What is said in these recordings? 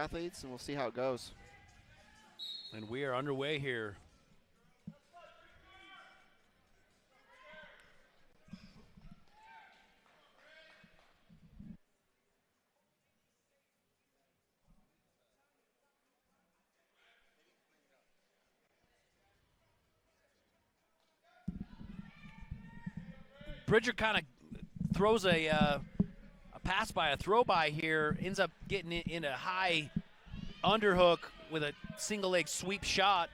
athletes, and we'll see how it goes. And we are underway here. Bridger kind of throws a pass by, a throw by here, ends up getting in a high underhook with a single leg sweep shot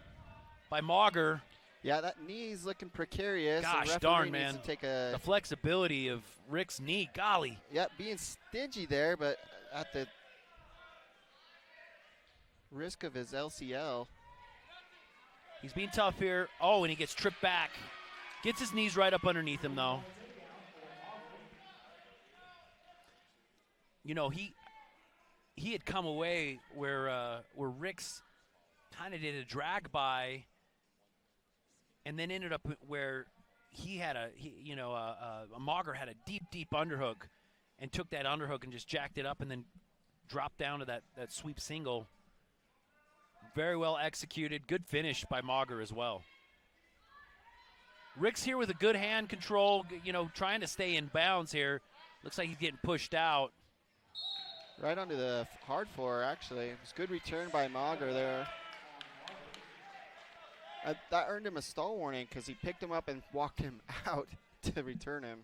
by Mauger. Yeah, that knee's looking precarious. Gosh darn, man. The flexibility of Rick's knee, golly. Yeah, being stingy there, but at the risk of his LCL. He's being tough here. Oh, and he gets tripped back. Gets his knees right up underneath him, though. You know, he had come away where Rick's kind of did a drag by, and then ended up where he had a Mauger had a deep underhook, and took that underhook and just jacked it up, and then dropped down to that sweep single. Very well executed. Good finish by Mauger as well. Rick's here with a good hand control, you know, trying to stay in bounds here. Looks like he's getting pushed out. Right onto the hard floor, actually. It was a good return by Mauger there. That earned him a stall warning because he picked him up and walked him out to return him.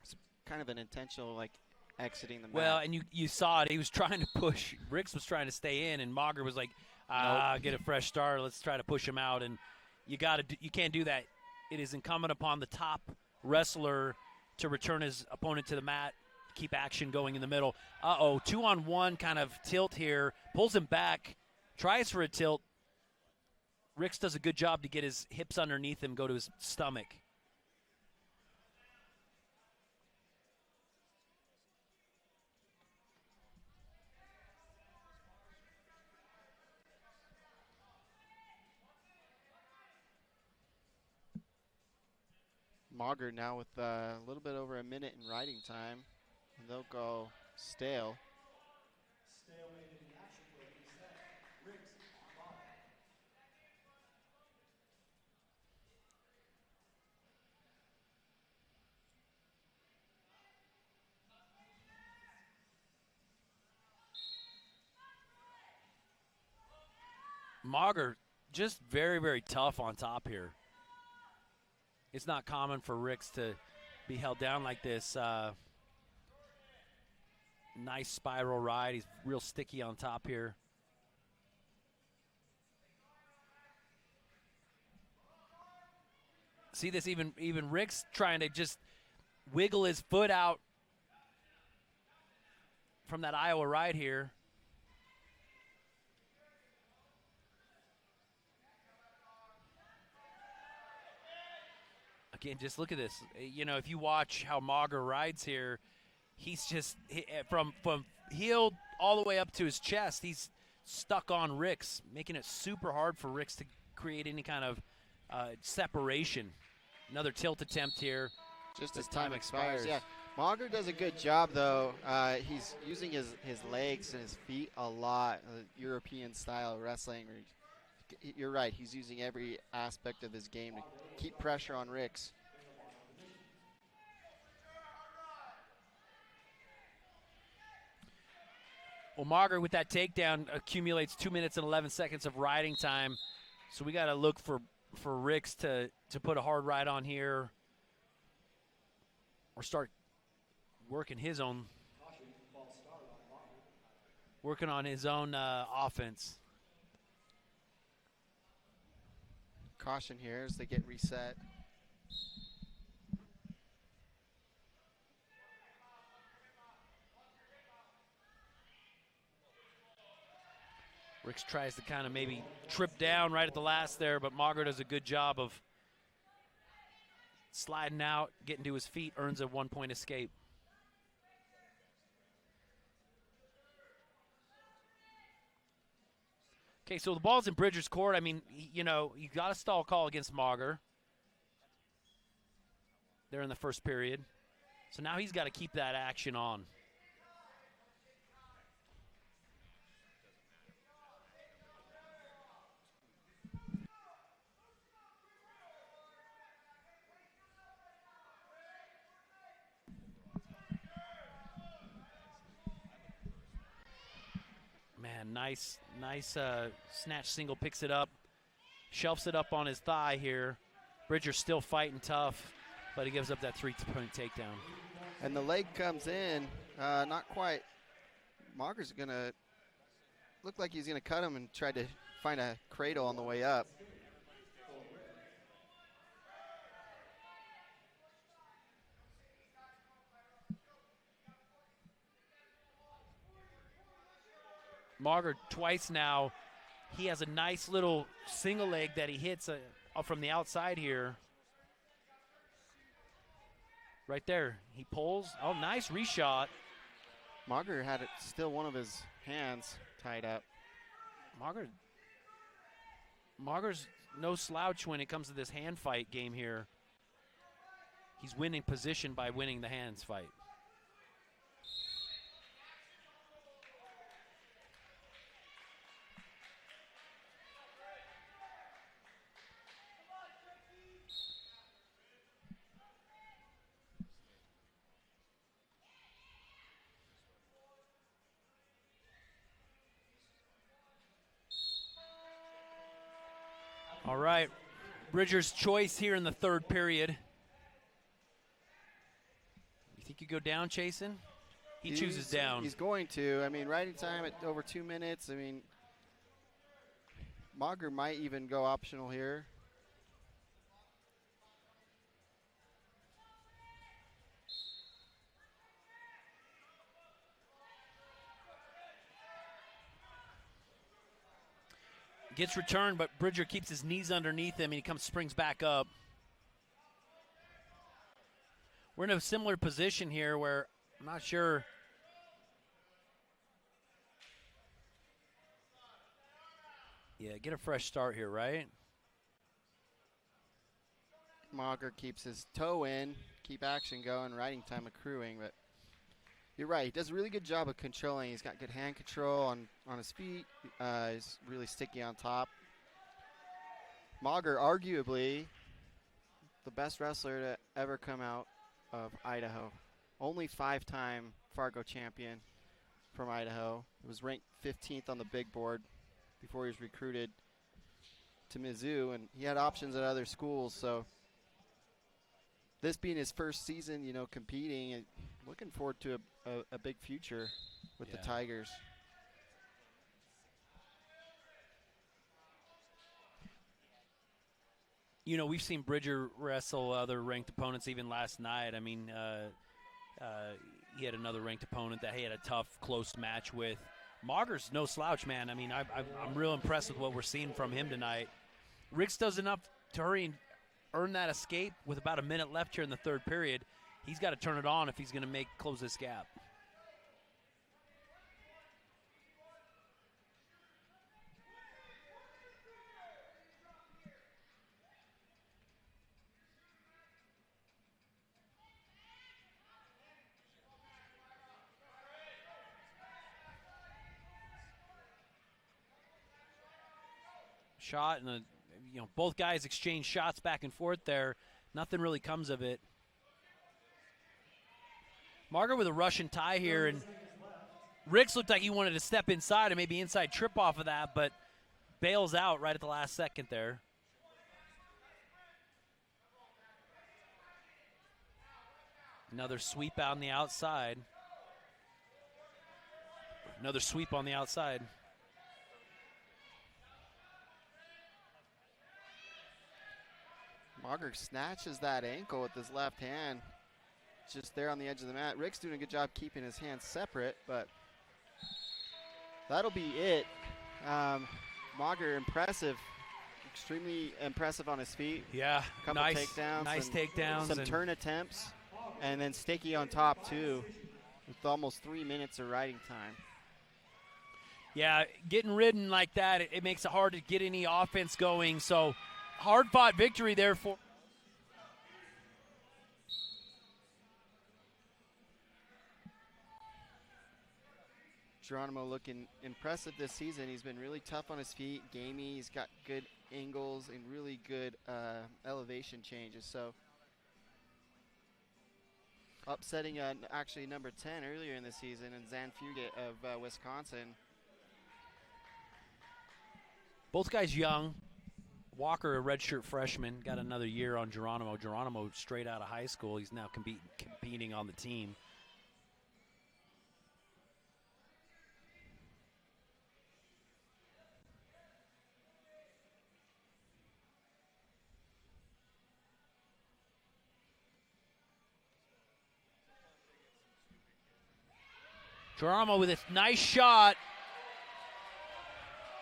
It's kind of an intentional, like, exiting the mat. Well, and you saw it. He was trying to push. Ricks was trying to stay in, and Mauger was like, nope. Get a fresh start. Let's try to push him out. And you can't do that. It is incumbent upon the top wrestler to return his opponent to the mat, keep action going in the middle. 2-on-1 kind of tilt here. Pulls him back, tries for a tilt. Ricks does a good job to get his hips underneath him, go to his stomach. Mauger now with a little bit over a minute in riding time. And they'll go stale. Mauger just very, very tough on top here. It's not common for Ricks to be held down like this. Nice spiral ride. He's real sticky on top here. See this, even Ricks trying to just wiggle his foot out from that Iowa ride here. Again, just look at this. You know, if you watch how Mauger rides here, he's just from heel all the way up to his chest. He's stuck on Ricks, making it super hard for Ricks to create any kind of separation. Another tilt attempt here. Just as time expires. Yeah, Mauger does a good job, though. He's using his legs and his feet a lot, European-style wrestling. You're right. He's using every aspect of his game to keep pressure on Ricks. Well, Mauger with that takedown accumulates 2 minutes and 11 seconds of riding time. So we got to look for Ricks to put a hard ride on here or start working his own, working on his own offense. Caution here as they get reset. Ricks tries to kind of maybe trip down right at the last there, but Mauger does a good job of sliding out, getting to his feet, earns a 1-point escape. Okay, so the ball's in Bridger's court. I mean, you know, you got a stall call against Mauger there in the first period. So now he's got to keep that action on. Man, nice snatch single, picks it up, shelves it up on his thigh here. Bridger's still fighting tough, but he gives up that 3-point takedown. And the leg comes in, not quite. Mauger's going to look like he's going to cut him and try to find a cradle on the way up. Mauger twice now. He has a nice little single leg that he hits from the outside here. Right there. He pulls. Oh, nice reshot. Mauger had still one of his hands tied up. Mauger's no slouch when it comes to this hand fight game here. He's winning position by winning the hands fight. All right, Bridger's choice here in the third period. You think you go down, Chasen? He chooses down. He's going to. I mean, riding time at over 2 minutes. I mean, Mauger might even go optional here. Gets returned, but Bridger keeps his knees underneath him, and he springs back up. We're in a similar position here where I'm not sure. Yeah, get a fresh start here, right? Mauger keeps his toe in, keep action going, riding time accruing, but you're right. He does a really good job of controlling. He's got good hand control on his feet. He's really sticky on top. Mauger, arguably the best wrestler to ever come out of Idaho. Only 5-time Fargo champion from Idaho. He was ranked 15th on the big board before he was recruited to Mizzou, and he had options at other schools. So this being his first season, you know, competing, and looking forward to a big future with the Tigers. You know, we've seen Bridger wrestle other ranked opponents even last night. I mean, he had another ranked opponent that he had a tough, close match with. Mauger's no slouch, man. I mean, I'm real impressed with what we're seeing from him tonight. Riggs does enough to hurry and earn that escape with about a minute left here in the third period. He's got to turn it on if he's going to close this gap. Shot, and both guys exchange shots back and forth there. Nothing really comes of it. Mauger with a Russian tie here, and Riggs looked like he wanted to step inside and maybe inside trip off of that, but bails out right at the last second there. Another sweep out on the outside. Another sweep on the outside. Mauger snatches that ankle with his left hand, just there on the edge of the mat. Rick's doing a good job keeping his hands separate, but that'll be it. Mauger, impressive, extremely impressive on his feet. Yeah, a couple takedowns, nice takedowns, some turn attempts, and then sticky on top too, with almost 3 minutes of riding time. Yeah, getting ridden like that, it makes it hard to get any offense going. So hard-fought victory there for Geronimo, looking impressive this season. He's been really tough on his feet, gamey. He's got good angles and really good elevation changes. So upsetting actually number 10 earlier in the season, and Zan Fugit of Wisconsin. Both guys young. Walker, a redshirt freshman, got another year on Geronimo. Geronimo straight out of high school. He's now competing on the team. Geronimo with a nice shot.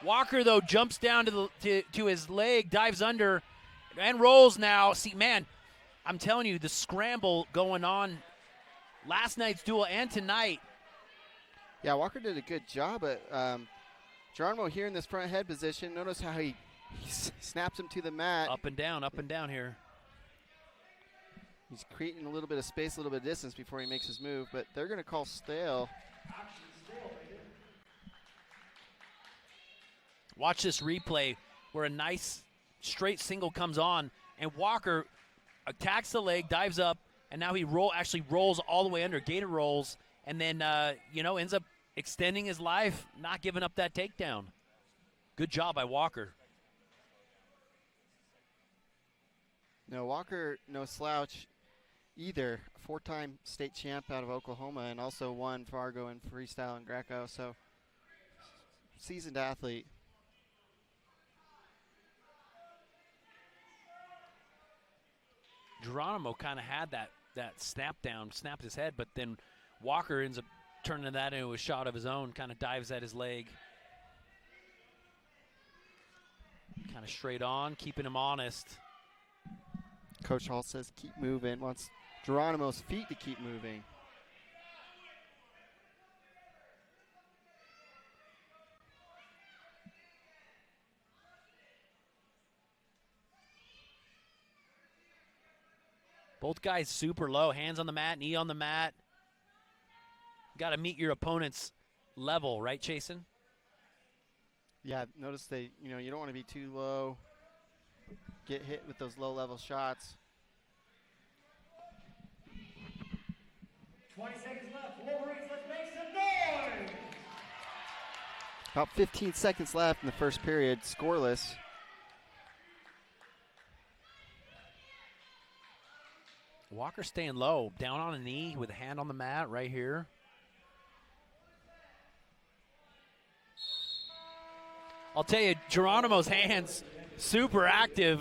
Walker, though, jumps down to his leg, dives under, and rolls now. See, man, I'm telling you, the scramble going on last night's duel and tonight. Yeah, Walker did a good job at Geronimo here in this front head position. Notice how he snaps him to the mat. Up and down here. He's creating a little bit of space, a little bit of distance before he makes his move, but they're going to call stale. Watch this replay where a nice straight single comes on, and Walker attacks the leg, dives up, and now he actually rolls all the way under, gator rolls, and then, ends up extending his life, not giving up that takedown. Good job by Walker. No, Walker, no slouch either. A 4-time state champ out of Oklahoma and also won Fargo in freestyle and Greco, so seasoned athlete. Geronimo kind of had that snap down, snapped his head, but then Walker ends up turning that into a shot of his own, kind of dives at his leg. Kind of straight on, keeping him honest. Coach Hall says keep moving, wants Geronimo's feet to keep moving. Both guys super low, hands on the mat, knee on the mat. Got to meet your opponent's level, right, Chasen? Yeah, notice you don't want to be too low. Get hit with those low-level shots. 20 seconds left. Wolverines, let's make some noise! About 15 seconds left in the first period, scoreless. Walker staying low, down on a knee with a hand on the mat right here. I'll tell you, Geronimo's hands, super active.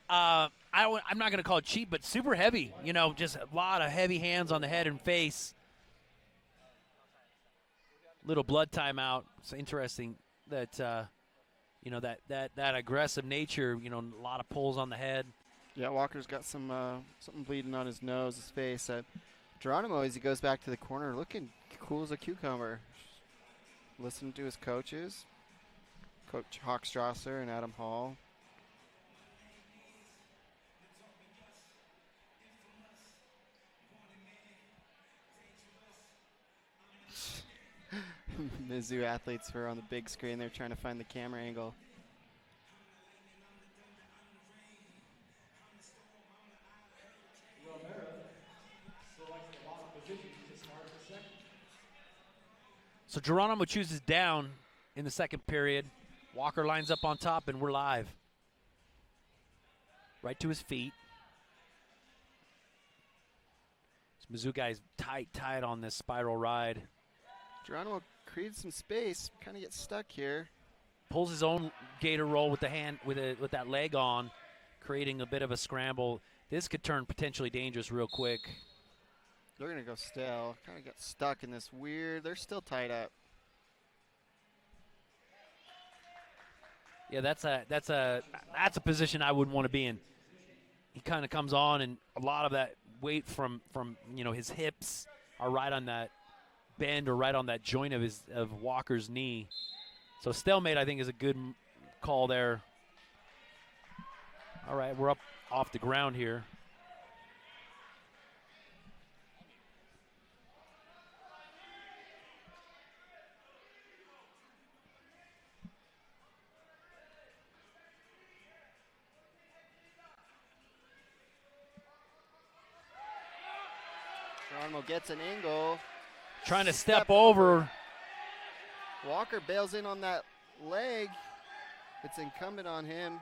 I'm not going to call it cheap, but super heavy. Just a lot of heavy hands on the head and face. Little blood timeout. It's interesting that, that aggressive nature, a lot of pulls on the head. Yeah, Walker's got some something bleeding on his nose, his face. Geronimo, as he goes back to the corner, looking cool as a cucumber. Listening to his coaches, Coach Hochstrasser and Adam Hall. Mizzou athletes were on the big screen. They're trying to find the camera angle. So Geronimo chooses down in the second period. Walker lines up on top, and we're live. Right to his feet. This Mizzou guy's tight on this spiral ride. Geronimo created some space, kind of gets stuck here. Pulls his own gator roll with the hand, with that leg on, creating a bit of a scramble. This could turn potentially dangerous real quick. They're going to go stale. Kind of get stuck in this weird. They're still tied up. Yeah, that's a position I wouldn't want to be in. He kind of comes on, and a lot of that weight from his hips are right on that bend or right on that joint of Walker's knee. So stalemate, I think, is a good call there. All right, we're up off the ground here. Geronimo gets an angle. Trying to step over. Walker bails in on that leg. it's incumbent on him.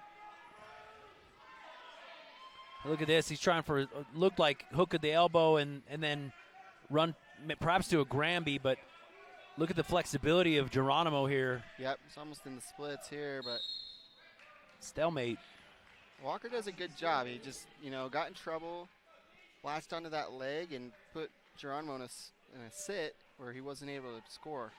Look at this. He's trying for, looked like hook at the elbow and then run perhaps to a Granby, but look at the flexibility of Geronimo here. Yep, it's almost in the splits here, but stalemate. Walker does a good job. He just, got in trouble, latched onto that leg, and put Geronimo in a sit where he wasn't able to score.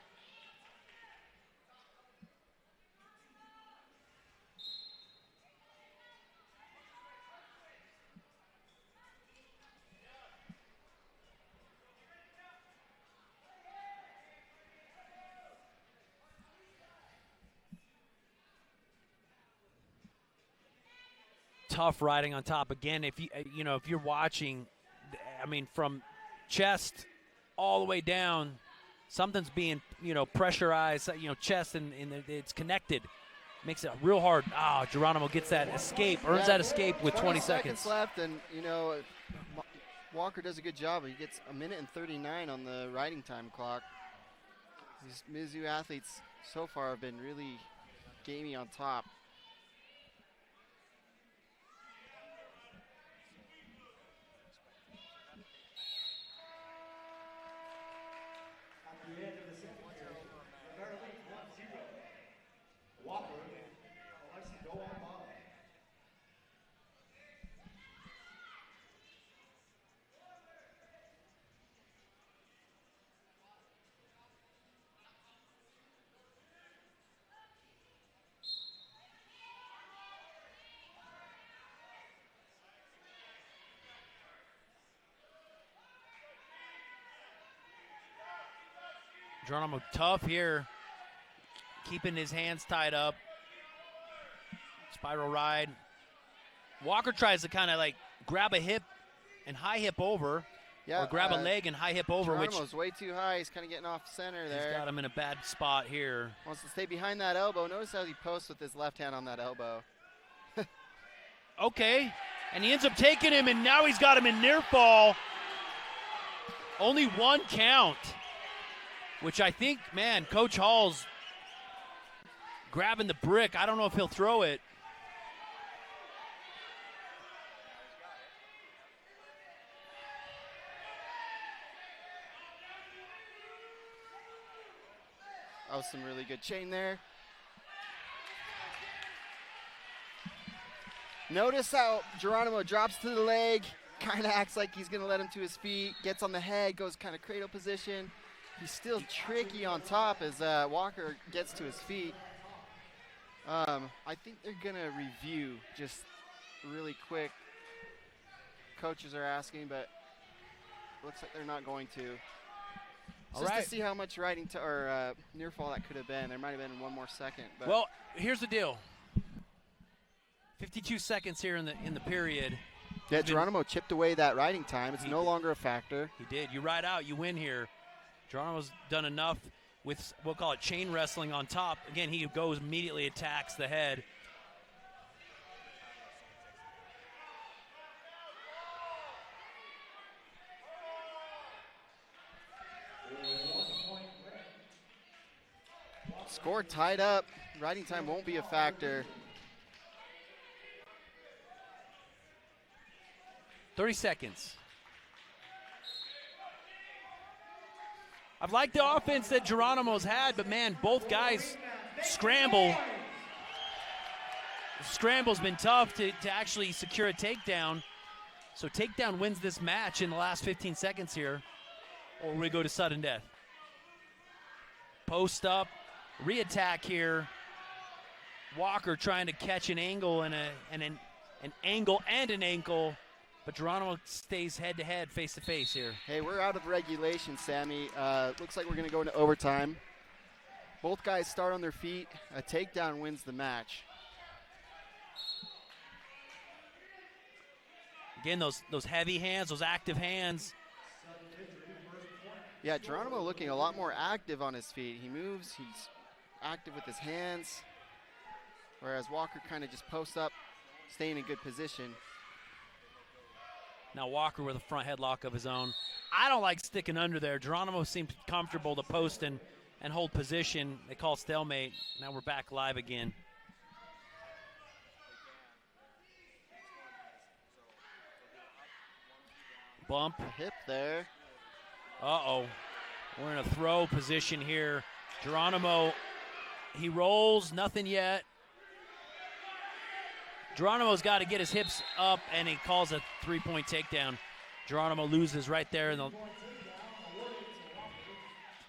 Tough riding on top again. If if you're watching, I mean, from chest all the way down, something's being pressurized. Chest and it's connected. Makes it real hard. Geronimo gets that escape, earns that escape with 20 seconds left, and Walker does a good job. He gets a minute and 39 on the riding time clock. These MIZZ athletes so far have been really gamey on top. The end of the second period, Rivera leads 1-0. Walker likes to go on bottom. Geronimo tough here, keeping his hands tied up. Spiral ride. Walker tries to kind of like grab a hip and high hip over, or grab a leg and high hip over. Geronimo's way too high. He's kind of getting off center there. He's got him in a bad spot here. Wants to stay behind that elbow. Notice how he posts with his left hand on that elbow. Okay, and he ends up taking him, and now he's got him in near fall. Only one count. Which I think, man, Coach Hall's grabbing the brick. I don't know if he'll throw it. That was some really good chain there. Notice how Geronimo drops to the leg, kind of acts like he's going to let him to his feet, gets on the head, goes kind of cradle position. He's still tricky on top as Walker gets to his feet. I think they're going to review just really quick. Coaches are asking, but looks like they're not going to. Just to see how much riding or near fall that could have been. There might have been one more second. But well, here's the deal. 52 seconds here in the period. Yeah, Geronimo chipped away that riding time. It's no longer a factor. He did. You ride out, you win here. Geronimo's done enough with, we'll call it chain wrestling on top. Again, he goes immediately, attacks the head. Score tied up. Riding time won't be a factor. 30 seconds. I've liked the offense that Geronimo's had, but man, both guys scramble. The scramble's been tough to actually secure a takedown. So takedown wins this match in the last 15 seconds here, or we go to sudden death. Post up, re-attack here. Walker trying to catch an angle and an angle and an ankle. But Geronimo stays head-to-head, face-to-face here. Hey, we're out of regulation, Sammy. Looks like we're going to go into overtime. Both guys start on their feet. A takedown wins the match. Again, those heavy hands, those active hands. Yeah, Geronimo looking a lot more active on his feet. He moves, he's active with his hands. Whereas Walker kind of just posts up, staying in good position. Now Walker with a front headlock of his own. I don't like sticking under there. Geronimo seems comfortable to post and hold position. They call stalemate. Now we're back live again. bump. A hip there. Uh-oh. We're in a throw position here. Geronimo, he rolls, nothing yet. Geronimo's got to get his hips up, and he calls a 3-point takedown. Geronimo loses right there, and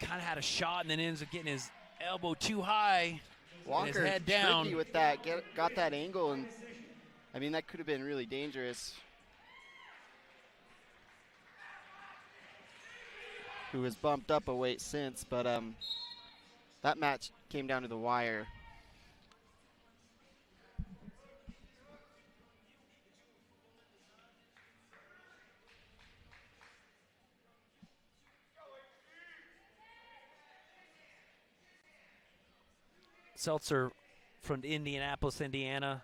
kind of had a shot, and then ends up getting his elbow too high. Walker his head down. tricky with that. Got that angle, and I mean that could have been really dangerous. Who has bumped up a weight since, but that match came down to the wire. Seltzer from Indianapolis, Indiana,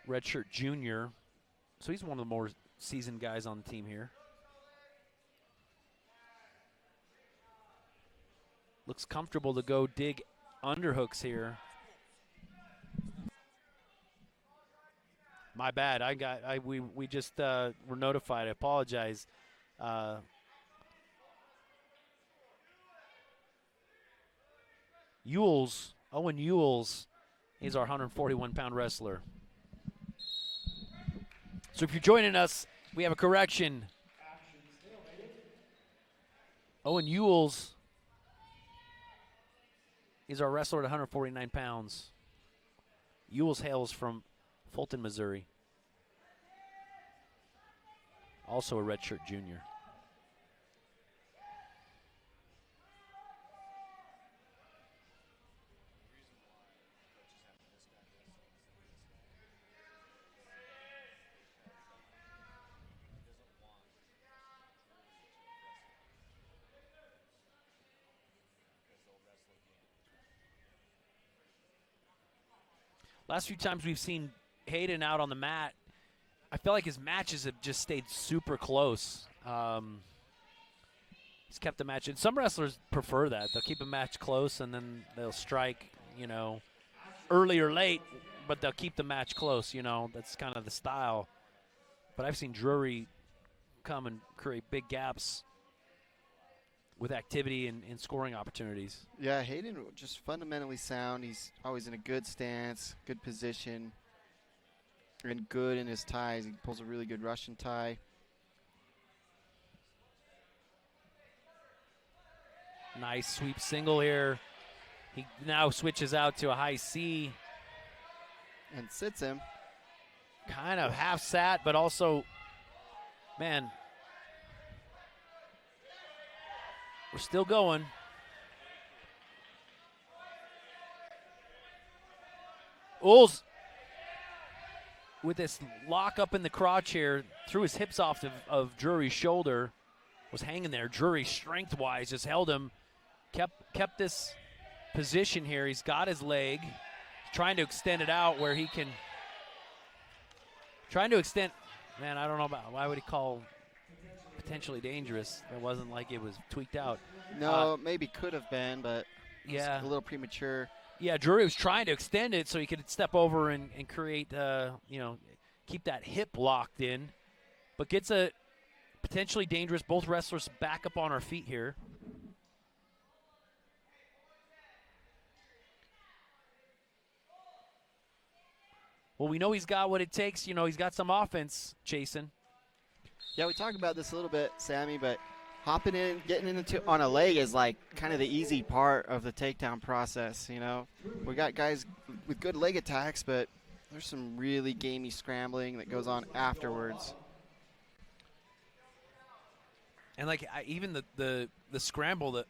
redshirt junior. So he's one of the more seasoned guys on the team here. Looks comfortable to go dig underhooks here. My bad. We just were notified. I apologize. Uhls, Owen Uhls, he's our 141-pound wrestler. So if you're joining us, we have a correction. Owen Uhls is our wrestler at 149 pounds. Uhls hails from Fulton, Missouri. Also a redshirt junior. Last few times we've seen Haiden out on the mat, I feel like his matches have just stayed super close. He's kept the match. And some wrestlers prefer that. They'll keep a match close, and then they'll strike, early or late, but they'll keep the match close. That's kind of the style. But I've seen Drury come and create big gaps with activity and scoring opportunities. Yeah, Haiden just fundamentally sound. He's always in a good stance, good position, and good in his ties. He pulls a really good Russian tie. Nice sweep single here. He now switches out to a high C. And sits him. Kind of half sat, but also, man, we're still going. Uhls with this lock up in the crotch here, threw his hips off of Drury's shoulder, was hanging there. Drury, strength-wise, just held him, kept this position here. He's got his leg, trying to extend it out where he can, man, I don't know about, why would he call potentially dangerous? It wasn't like it was tweaked out. No, maybe could have been, but yeah, a little premature. Yeah, Drury was trying to extend it so he could step over and create, keep that hip locked in, but gets a potentially dangerous. Both wrestlers back up on our feet here. Well, we know he's got what it takes. He's got some offense, Jason. Yeah, we talked about this a little bit, Sammy, but hopping in, getting into on a leg is like kind of the easy part of the takedown process, We got guys with good leg attacks, but there's some really gamey scrambling that goes on afterwards. And even the scramble that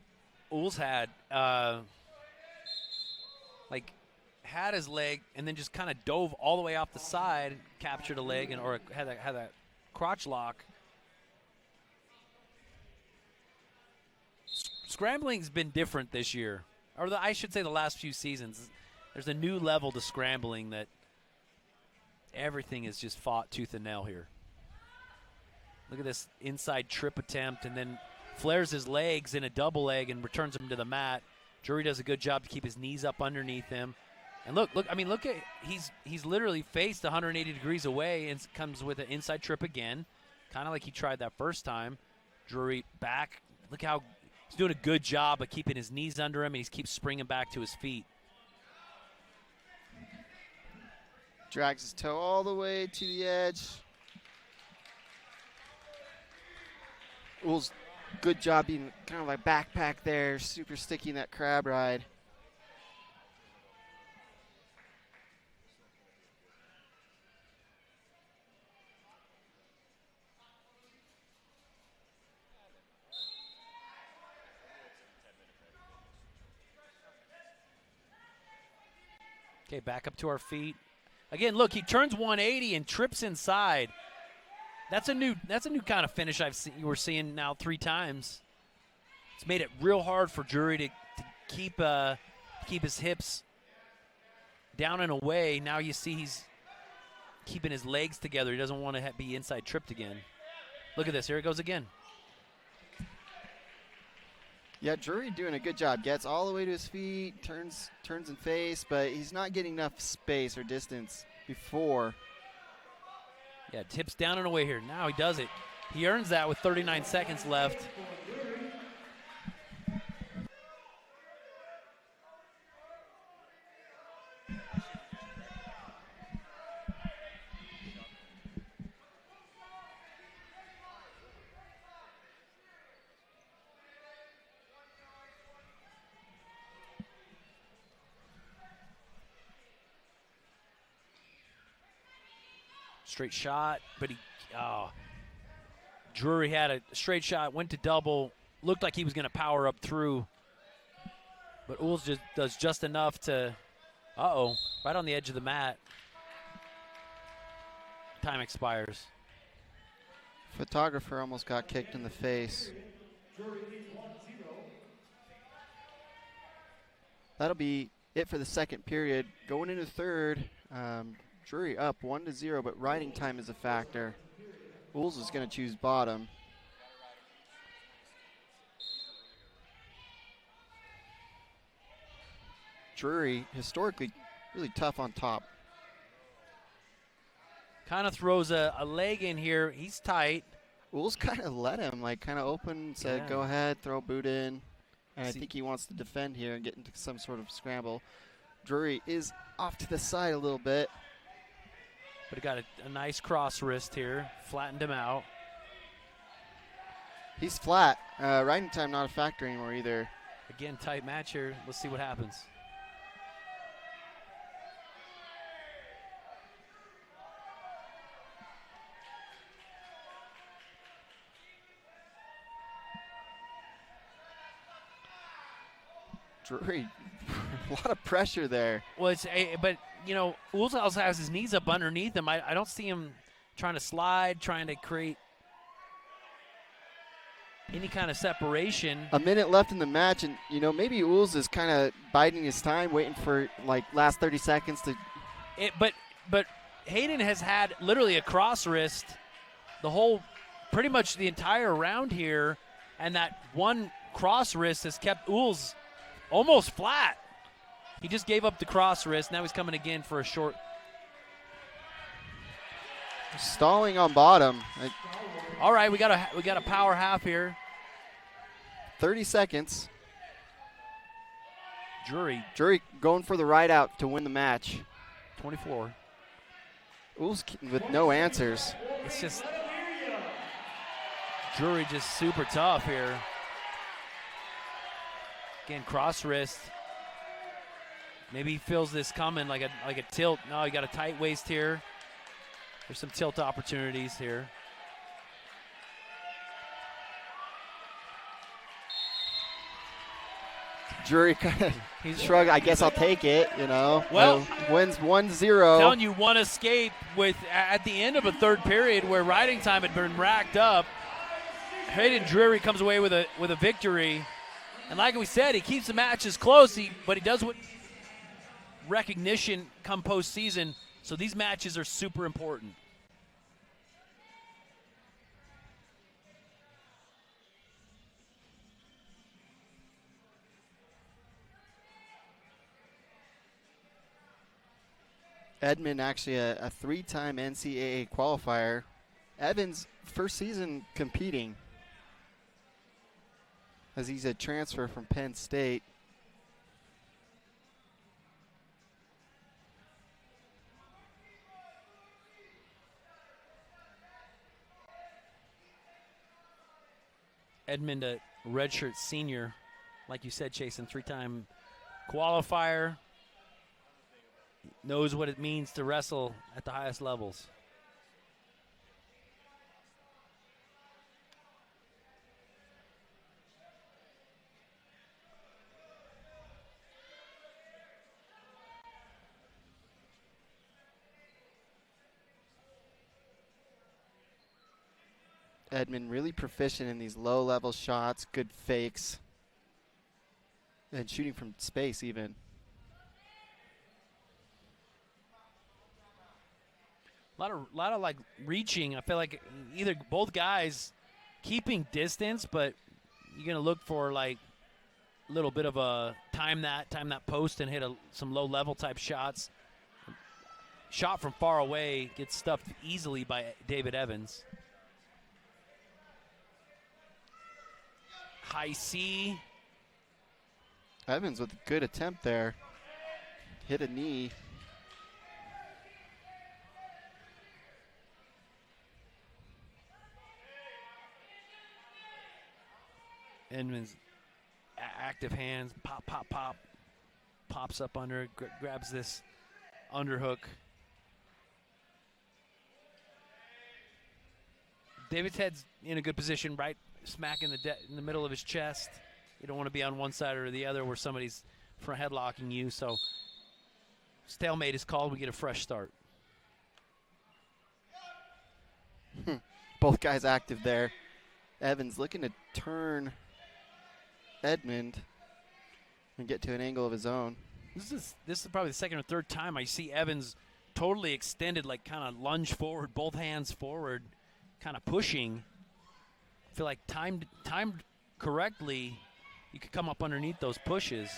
Uhls had, had his leg and then just kind of dove all the way off the side, captured a leg, or had that crotch lock. Scrambling's been different this year, or I should say the last few seasons. There's a new level to scrambling that everything is just fought tooth and nail here. Look at this inside trip attempt, and then flares his legs in a double leg and returns him to the mat. Drury does a good job to keep his knees up underneath him. And look at he's literally faced 180 degrees away and comes with an inside trip again. kind of like he tried that first time. Drury back. Look how he's doing a good job of keeping his knees under him, and he keeps springing back to his feet. Drags his toe all the way to the edge. Uhls, good job being kind of like backpack there, super sticky in that crab ride. Okay, back up to our feet. Again, look, he turns 180 and trips inside. That's a new kind of finish we're seeing now 3 times. It's made it real hard for Drury to keep his hips down and away. Now you see he's keeping his legs together. He doesn't want to be inside tripped again. Look at this. Here it goes again. Yeah, Drury doing a good job. Gets all the way to his feet, turns and face, but he's not getting enough space or distance before. Yeah, tips down and away here. Now he does it. He earns that with 39 seconds left. Straight shot, but Drury had a straight shot, went to double, looked like he was going to power up through, but Uhls just does just enough to, right on the edge of the mat. Time expires. Photographer almost got kicked in the face. That'll be it for the second period. Going into third, Drury up 1-0, but riding time is a factor. Uhls is going to choose bottom. Drury, historically, really tough on top. Kind of throws a leg in here. He's tight. Uhls kind of let him, kind of open, said, go ahead, throw a boot in. And I think he wants to defend here and get into some sort of scramble. Drury is off to the side a little bit. But he got a nice cross wrist here, flattened him out. He's flat. Riding time not a factor anymore either. Again, tight match here. Let's see what happens. Drury, a lot of pressure there. Well, but Uhls also has his knees up underneath him. I don't see him trying to slide, trying to create any kind of separation. A minute left in the match, and maybe Uhls is kind of biding his time, waiting for last 30 seconds to. But Haiden has had literally a cross wrist pretty much the entire round here, and that one cross wrist has kept Uhls almost flat. He just gave up the cross wrist. Now he's coming again for a short. Stalling on bottom. All right, we got a power half here. 30 seconds. Drury going for the ride out to win the match. 24. Uhls with no answers. It's just Drury just super tough here. Again, cross wrist. Maybe he feels this coming like a tilt. No, he got a tight waist here. There's some tilt opportunities here. Drury kind of shrug. I guess I'll take it. Well, wins 1-0. Telling you, one escape at the end of a third period where riding time had been racked up. Haiden Drury comes away with a victory. And like we said, he keeps the matches close, but he does what recognition come postseason. So these matches are super important. Edmond, actually a 3-time NCAA qualifier, Evans' first season competing, as he's a transfer from Penn State. Edmond, a redshirt senior, like you said, Chasen, 3-time qualifier, knows what it means to wrestle at the highest levels. Edmond really proficient in these low-level shots, good fakes, and shooting from space even. A lot of like reaching. I feel like either both guys keeping distance, but you're gonna look for like a little bit of a time that post and hit some low-level type shots. Shot from far away gets stuffed easily by David Evans. High C. Evans with a good attempt there. Hit a knee. Edmond's active hands. Pop, pop, pop. Pops up under, grabs this underhook. David's head's in a good position, right smack in the middle of his chest. You don't want to be on one side or the other where somebody's front headlocking you. So stalemate is called. We get a fresh start. Both guys active there. Evans looking to turn Edmond and get to an angle of his own. This is probably the second or third time I see Evans totally extended, like kind of lunge forward, both hands forward, kind of pushing. I feel like timed correctly, you could come up underneath those pushes.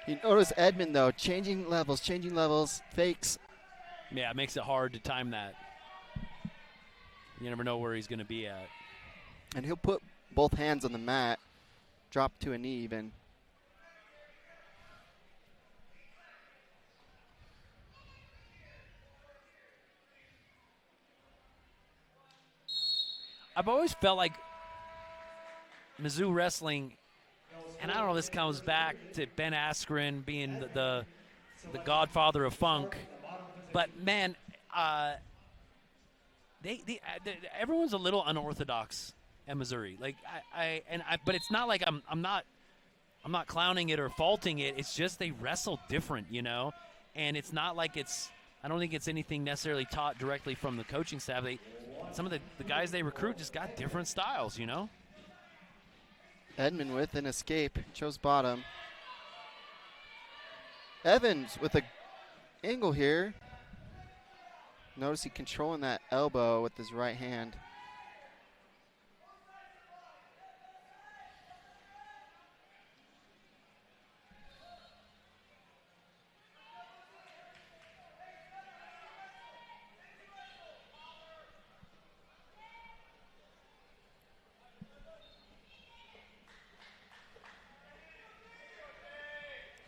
You notice Edmond, though, changing levels, fakes. Yeah, it makes it hard to time that. You never know where he's going to be at. And he'll put both hands on the mat, drop to a knee even. I've always felt like Mizzou wrestling, and I don't know if this comes back to Ben Askren being the godfather of funk, but man, everyone's a little unorthodox at Missouri. Like but it's not like I'm not clowning it or faulting it. It's just they wrestle different, you know, and it's not like I don't think it's anything necessarily taught directly from the coaching staff. Some of the guys they recruit just got different styles, you know. Edmond with an escape, chose bottom. Evans with a angle here. Notice he controlling that elbow with his right hand.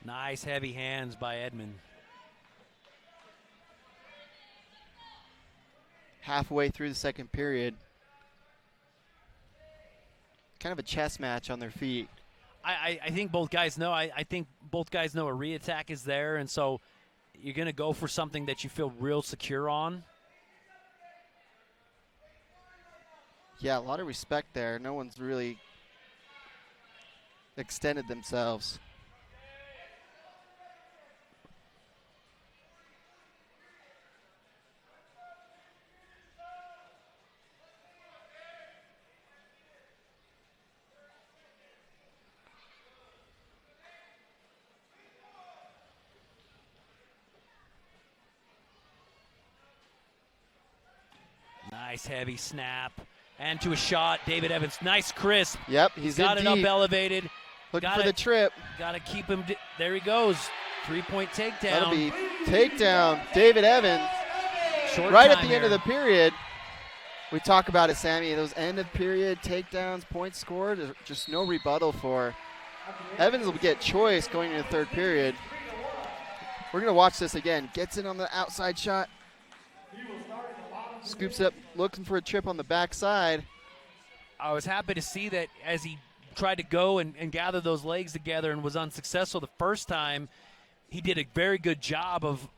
Nice heavy hands by Edmond. Halfway through the second period. Kind of a chess match on their feet. I think both guys know. I think both guys know a re-attack is there, and so you're going to go for something that you feel real secure on. Yeah, a lot of respect there. No one's really extended themselves. Nice heavy snap. And to a shot, David Evans. Nice crisp. Yep, he's got it up deep. Elevated. Looking for the trip. Got to keep him. There he goes. 3-point takedown. That'll be takedown. David Evans. Short right time at the end here. of the period. We talk about it, Sammy. Those end of period takedowns, points scored, there's just no rebuttal for. Evans will get choice going into the third period. We're going to watch this again. Gets in on the outside shot. Scoops up, looking for a trip on the backside. I was happy to see that as he tried to go and gather those legs together and was unsuccessful the first time, he did a very good job of.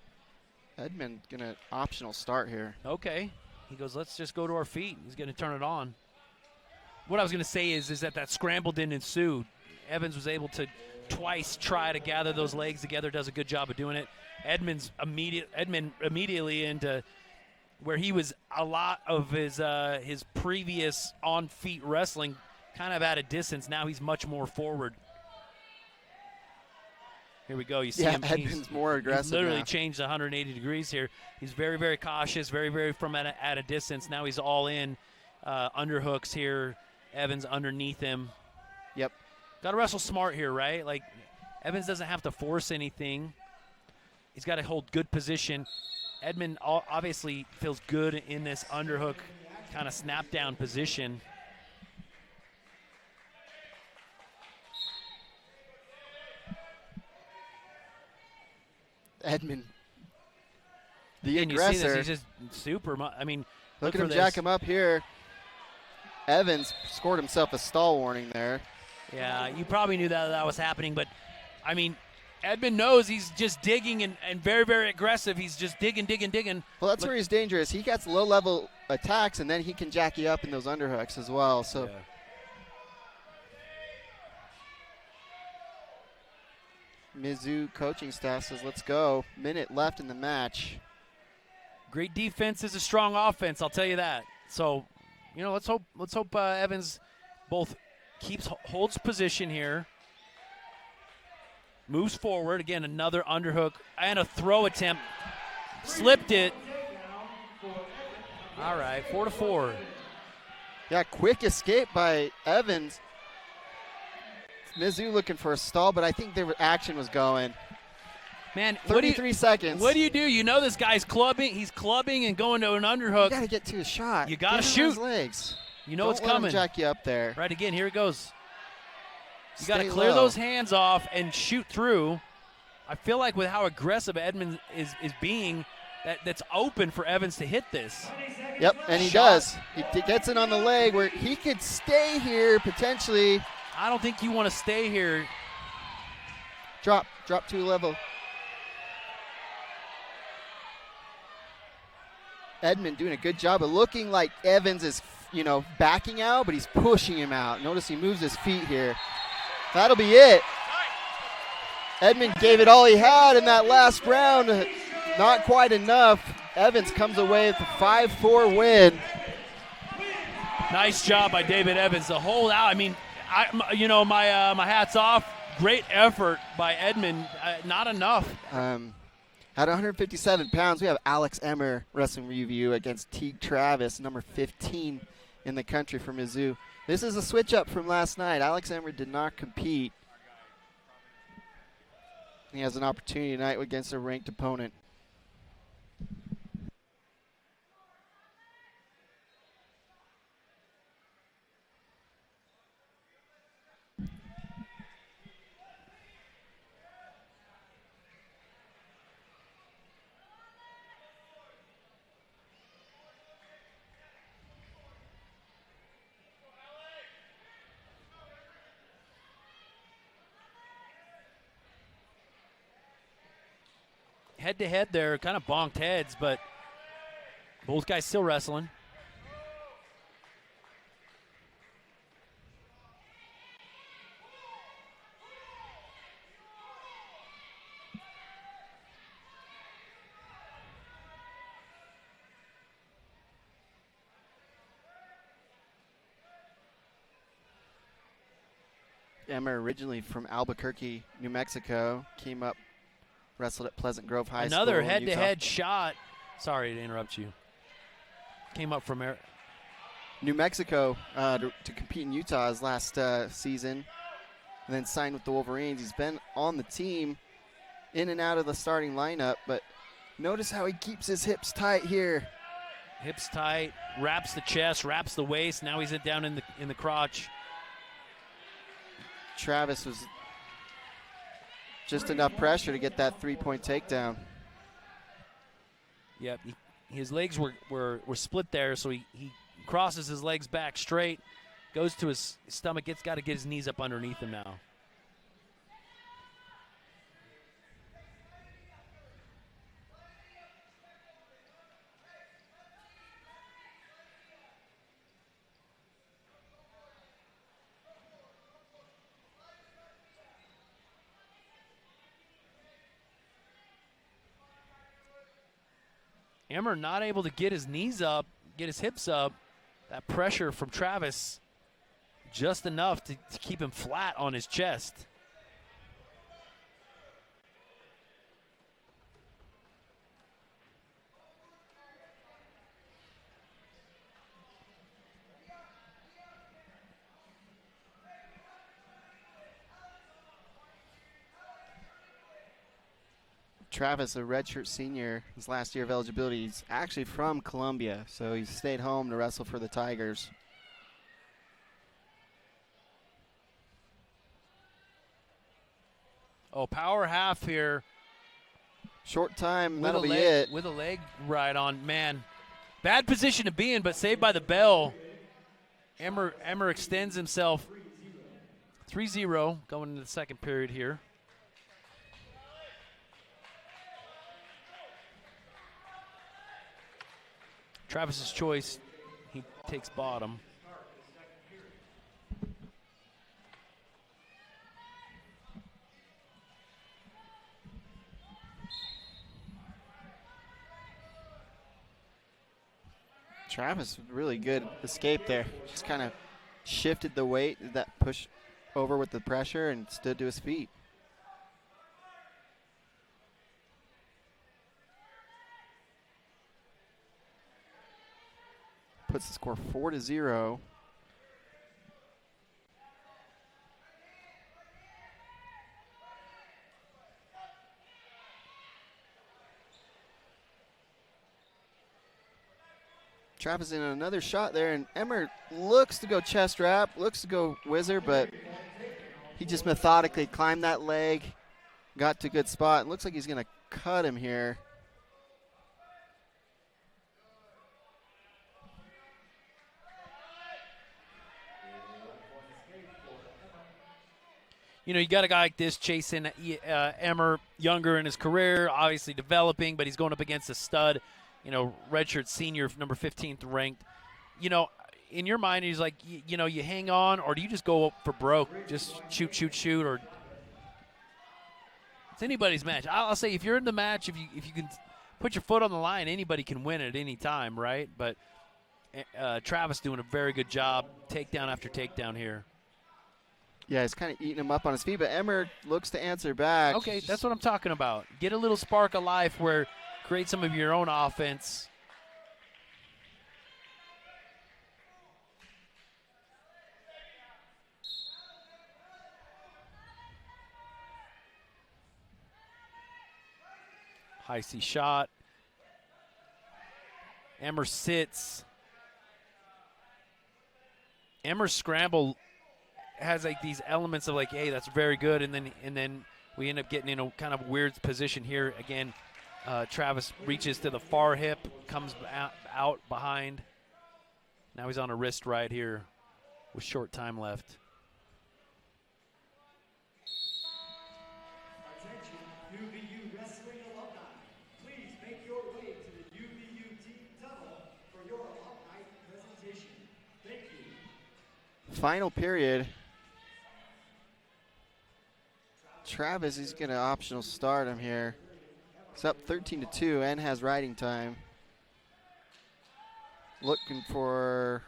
Edmond going to optional start here. Okay. He goes, let's just go to our feet. He's going to turn it on. What I was going to say is that scramble didn't ensue. Evans was able to twice try to gather those legs together, does a good job of doing it. Edmond immediately into where he was a lot of his previous on-feet wrestling kind of at a distance. Now he's much more forward. Here we go. You see him. Edmond's more aggressive. He's literally now. changed 180 degrees here. He's very, very cautious, very, very from at a distance. Now he's all in. Underhooks here. Evans underneath him. Yep. Got to wrestle smart here, right? Like, Evans doesn't have to force anything. He's got to hold good position. Edmond obviously feels good in this underhook kind of snap down position. Edmond, the and aggressor. You see this, he's just super. I mean, look at him jack him up here. Evans scored himself a stall warning there. Yeah, you probably knew that was happening, but, I mean, Edmond knows he's just digging and very, very aggressive. He's just digging. Well, that's where he's dangerous. He gets low-level attacks, and then he can jack you up in those underhooks as well. So. Yeah. Mizzou coaching staff says, let's go. Minute left in the match. Great defense is a strong offense, I'll tell you that. So, you know, let's hope Evans both holds position here, moves forward. Again, another underhook and a throw attempt. Slipped it. All right, 4-4. Yeah, quick escape by Evans. Mizzou looking for a stall, but I think their action was going. Man, 33 seconds. What do? You know this guy's clubbing. He's clubbing and going to an underhook. You got to get to a shot. You got to shoot. shoot. Legs. You know Don't it's let coming. Him jack you up there. Right, again, here it goes. You got to Stay clear low. those hands off and shoot through. I feel like with how aggressive Edmond is being, that's open for Evans to hit this. Yep, and he does. He gets it on the leg where he could stay here potentially. I don't think you want to stay here. Drop to a level. Edmond doing a good job of looking like Evans is, backing out, but he's pushing him out. Notice he moves his feet here. That'll be it. Edmond gave it all he had in that last round. Not quite enough. Evans comes away with a 5-4 win. Nice job by David Evans to hold out. I mean, my hat's off. Great effort by Edmond. Not enough. At 157 pounds, we have Alex Emmer wrestling review against Teague Travis, number 15 in the country for Mizzou. This is a switch up from last night. Alex Emmer did not compete. He has an opportunity tonight against a ranked opponent. Head-to-head there, kind of bonked heads, but both guys still wrestling. Emmer, originally from Albuquerque, New Mexico, came up, wrestled at Pleasant Grove High School. Another head-to-head shot. Sorry to interrupt you. Came up from New Mexico to compete in Utah his last season, and then signed with the Wolverines. He's been on the team, in and out of the starting lineup, but notice how he keeps his hips tight here. Hips tight, wraps the chest, wraps the waist. Now he's down in the crotch. Travis was just enough pressure to get that 3-point takedown. Yep, his legs were split there, so he crosses his legs back straight, goes to his stomach, got to get his knees up underneath him now. Emmer not able to get his knees up, get his hips up. That pressure from Travis just enough to keep him flat on his chest. Travis, a redshirt senior, his last year of eligibility. He's actually from Columbia, so he stayed home to wrestle for the Tigers. Oh, power half here. Short time, that'll be it. With a leg right on, man. Bad position to be in, but saved by the bell. Emmer extends himself. 3-0 going into the second period here. Travis's choice, he takes bottom. Travis, really good escape there. Just kind of shifted the weight, that push over with the pressure, and stood to his feet. Puts the score 4-0. Travis in another shot there, and Emmer looks to go chest wrap, looks to go whizzer, but he just methodically climbed that leg, got to a good spot. It looks like he's going to cut him here. You know, you got a guy like this chasing Emmer, younger in his career, obviously developing, but he's going up against a stud, you know, redshirt senior, number 15th ranked. You know, in your mind, he's like, you know, you hang on, or do you just go for broke, just shoot, or it's anybody's match. I'll say if you're in the match, if you can put your foot on the line, anybody can win at any time, right? But Travis doing a very good job, takedown after takedown here. Yeah, he's kind of eating him up on his feet, but Emmer looks to answer back. Okay, that's what I'm talking about. Get a little spark of life where create some of your own offense. High C shot. Emmer sits. Emmer's scramble has like these elements of like, hey, that's very good, and then we end up getting in a kind of weird position here again. Travis reaches to the far hip, comes out behind. Now he's on a wrist right here with short time left. Attention, UVU wrestling alumni. Please make your way to the UVU team tunnel for your alumni presentation. Thank you. Final period. Travis is going to optional start him here. He's up 13-2 and has riding time. Looking for,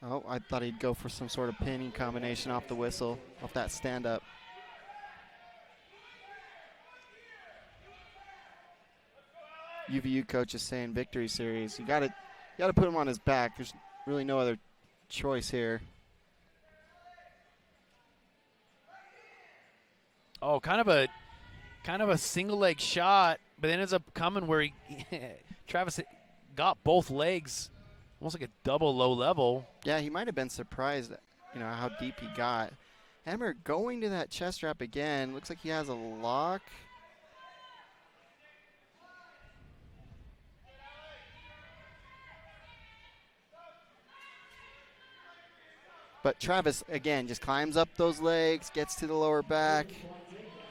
oh, I thought he'd go for some sort of pinning combination off the whistle, off that stand-up. UVU coach is saying victory series. You got to put him on his back. There's really no other choice here. Oh, kind of a single leg shot, but then ends up coming where Travis got both legs, almost like a double low level. Yeah, he might have been surprised, how deep he got. Emmer going to that chest wrap again. Looks like he has a lock. But Travis, again, just climbs up those legs, gets to the lower back.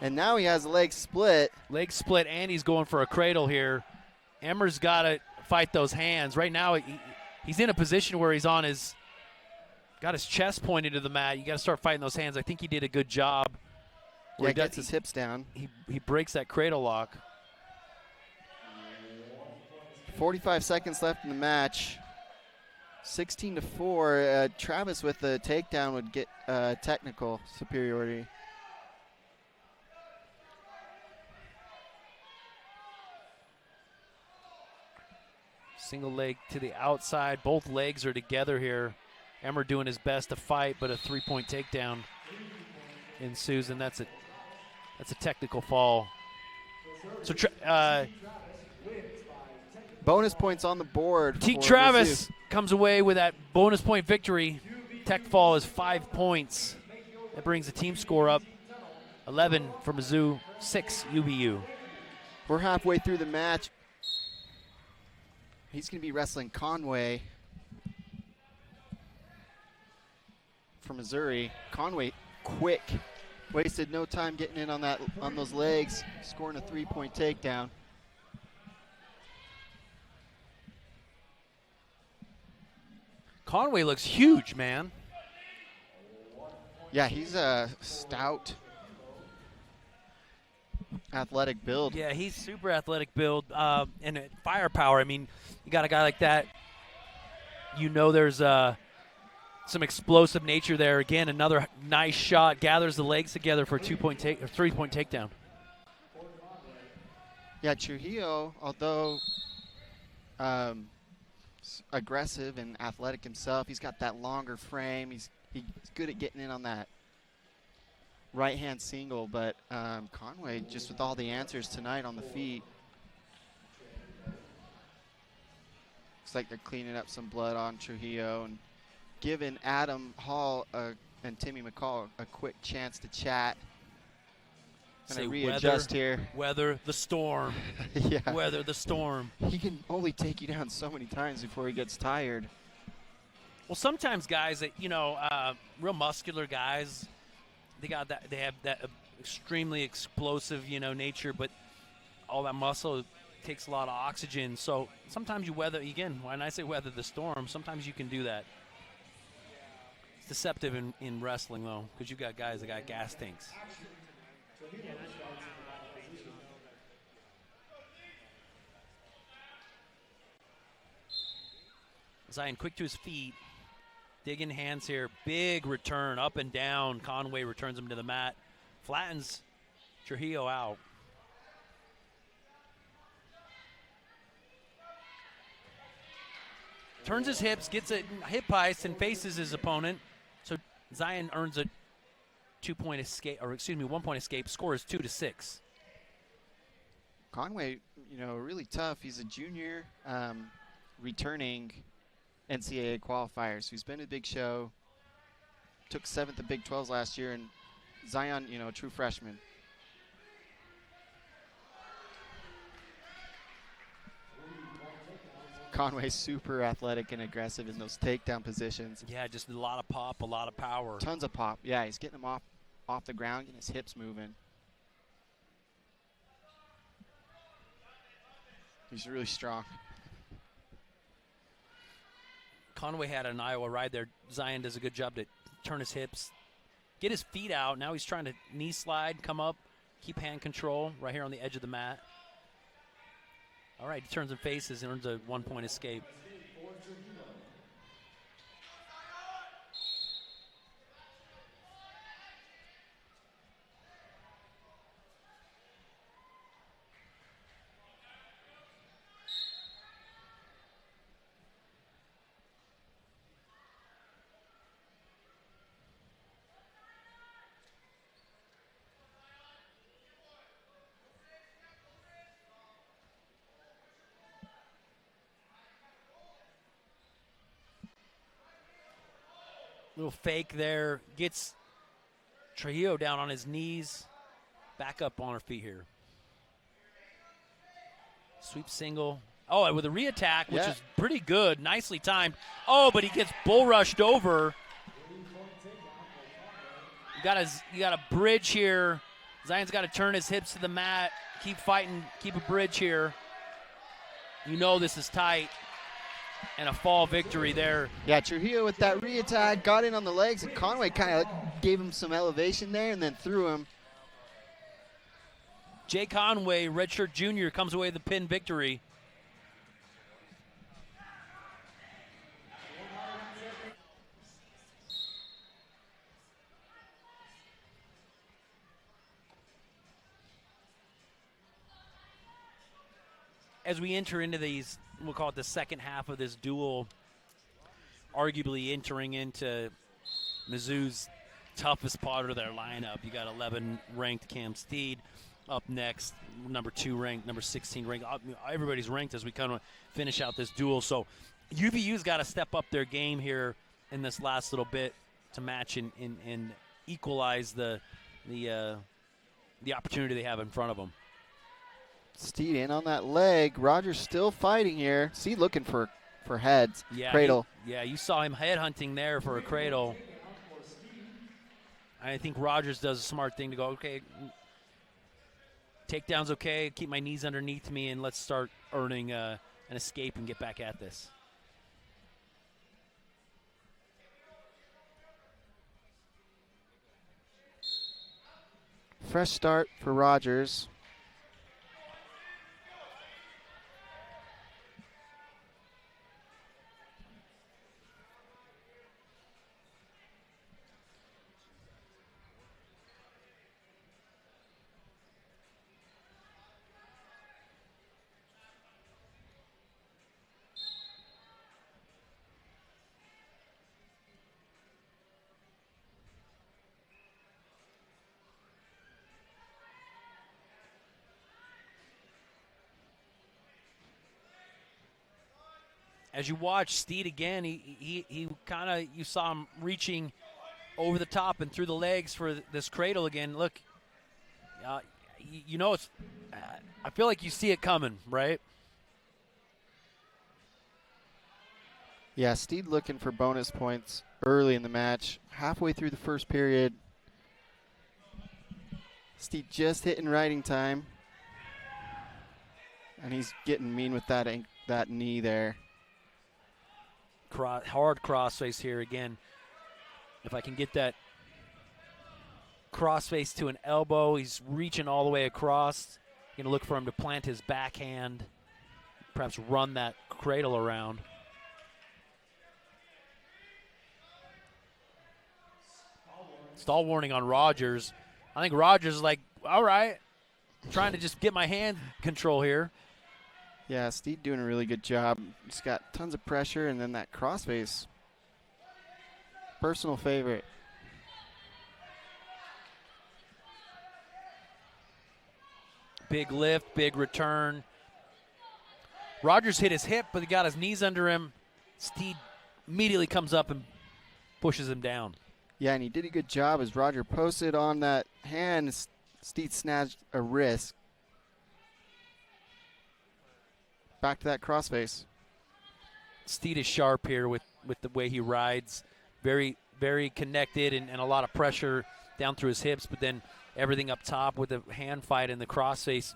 And now he has a leg split. Leg split, and he's going for a cradle here. Emmer's got to fight those hands. Right now, he's in a position where he's got his chest pointed to the mat. You got to start fighting those hands. I think he did a good job. Yeah, he gets his hips down. He breaks that cradle lock. 45 seconds left in the match. 16-4. Travis with the takedown would get technical superiority. Single leg to the outside. Both legs are together here. Emmer doing his best to fight, but a 3-point takedown ensues, and that's a technical fall. So bonus points on the board. Teague Travis comes away with that bonus point victory. Tech fall is 5 points. That brings the team score up 11 for Mizzou, 6 UBU. We're halfway through the match. He's going to be wrestling Conway from Missouri. Conway, quick, wasted no time getting in on those legs, scoring a 3-point takedown. Conway looks huge, man. Yeah, he's a stout, athletic build. Yeah, he's super athletic build and firepower. I mean, you got a guy like that. There's some explosive nature there. Again, another nice shot. Gathers the legs together for a 3-point takedown. Yeah, Trujillo, although aggressive and athletic himself, he's got that longer frame. He's good at getting in on that right-hand single, but Conway just with all the answers tonight on the feet. Looks like they're cleaning up some blood on Trujillo and giving Adam Hall and Timmy McCall a quick chance to chat. Gonna readjust here. Weather the storm. Yeah. Weather the storm. He can only take you down so many times before he gets tired. Well, sometimes guys that, real muscular guys, they have that extremely explosive, nature, but all that muscle takes a lot of oxygen. So sometimes you weather, again, when I say weather the storm, sometimes you can do that. It's deceptive in wrestling, though, because you got guys that got gas tanks. Zyon quick to his feet. Digging hands here. Big return up and down. Conway returns him to the mat. Flattens Trujillo out. Turns his hips, gets a hip heist, and faces his opponent. So Zyon earns a 1-point escape. Score is 2-6. Conway, really tough. He's a junior, returning NCAA qualifiers. He's been to Big Show, took 7th at Big 12s last year, and Zyon, a true freshman. Conway's super athletic and aggressive in those takedown positions. Yeah, just a lot of pop, a lot of power. Tons of pop. Yeah, he's getting him off the ground, getting his hips moving. He's really strong. Conway had an Iowa ride there. Zyon does a good job to turn his hips, get his feet out. Now he's trying to knee slide, come up, keep hand control right here on the edge of the mat. All right, he turns and faces and earns a 1-point escape. Little fake there. Gets Trujillo down on his knees. Back up on her feet here. Sweep single. Oh, and with a re-attack, which is pretty good. Nicely timed. Oh, but he gets bull rushed over. You got a bridge here. Zyon's got to turn his hips to the mat. Keep fighting. Keep a bridge here. You know this is tight. And a fall victory there. Yeah, Trujillo with that re-attack got in on the legs, and Conway kind of gave him some elevation there and then threw him. Jay Conway, redshirt junior, comes away with the pin victory. As we enter into these, we'll call it the second half of this duel, arguably entering into Mizzou's toughest part of their lineup. You got 11 ranked Cam Steed up next, number 2 ranked, number 16 ranked. Everybody's ranked as we kind of finish out this duel. So UVU's got to step up their game here in this last little bit to match and equalize the opportunity they have in front of them. Steed in on that leg. Rogers still fighting here. Steed looking for heads. Yeah, cradle. You saw him head hunting there for a cradle. I think Rogers does a smart thing to go, okay, takedown's okay, keep my knees underneath me, and let's start earning an escape and get back at this. Fresh start for Rogers. As you watch Steed again, he kind of, you saw him reaching over the top and through the legs for this cradle again. Look, you know, it's, I feel like you see it coming, right? Yeah, Steed looking for bonus points early in the match. Halfway through the first period, Steed just hitting riding time. And he's getting mean with that knee there. Hard crossface here again. If I can get that crossface to an elbow, he's reaching all the way across. Going to look for him to plant his backhand, perhaps run that cradle around. Stall warning on Rogers. I think Rogers is like, all right, I'm trying to just get my hand control here. Yeah, Steed doing a really good job. He's got tons of pressure, and then that crossface. Personal favorite. Big lift, big return. Rogers hit his hip, but he got his knees under him. Steed immediately comes up and pushes him down. Yeah, and he did a good job as Roger posted on that hand. Steed snatched a wrist. Back to that crossface. Steed is sharp here with the way he rides. Very, very connected and a lot of pressure down through his hips, but then everything up top with the hand fight and the crossface,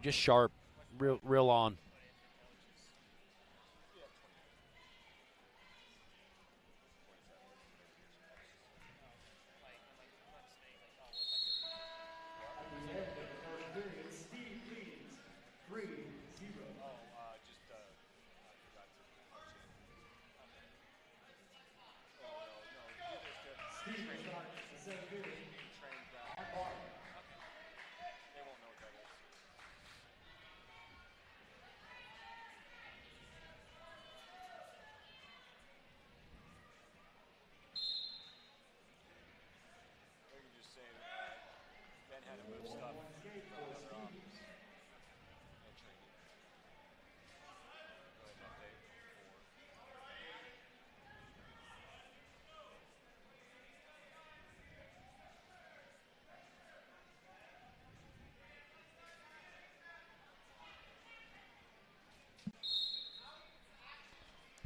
just sharp, real on.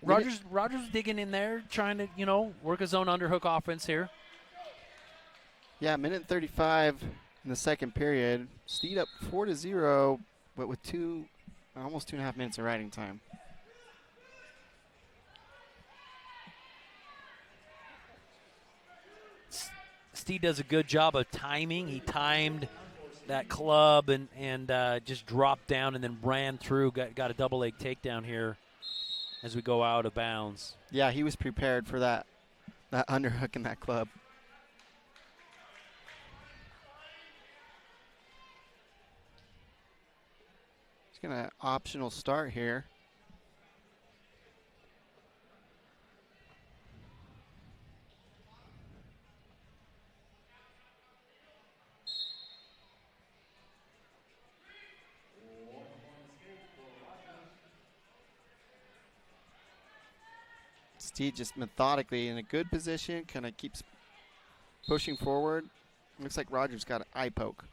Rogers digging in there, trying to, work his own underhook offense here. Yeah, minute and 35 in the second period. Steed up 4-0, but with almost 2.5 minutes of riding time. Steed does a good job of timing. He timed that club and just dropped down and then ran through, got a double leg takedown here as we go out of bounds. Yeah, he was prepared for that underhook in that club. He's going to optional start here. Steed just methodically in a good position, kind of keeps pushing forward. Looks like Rogers got an eye poke.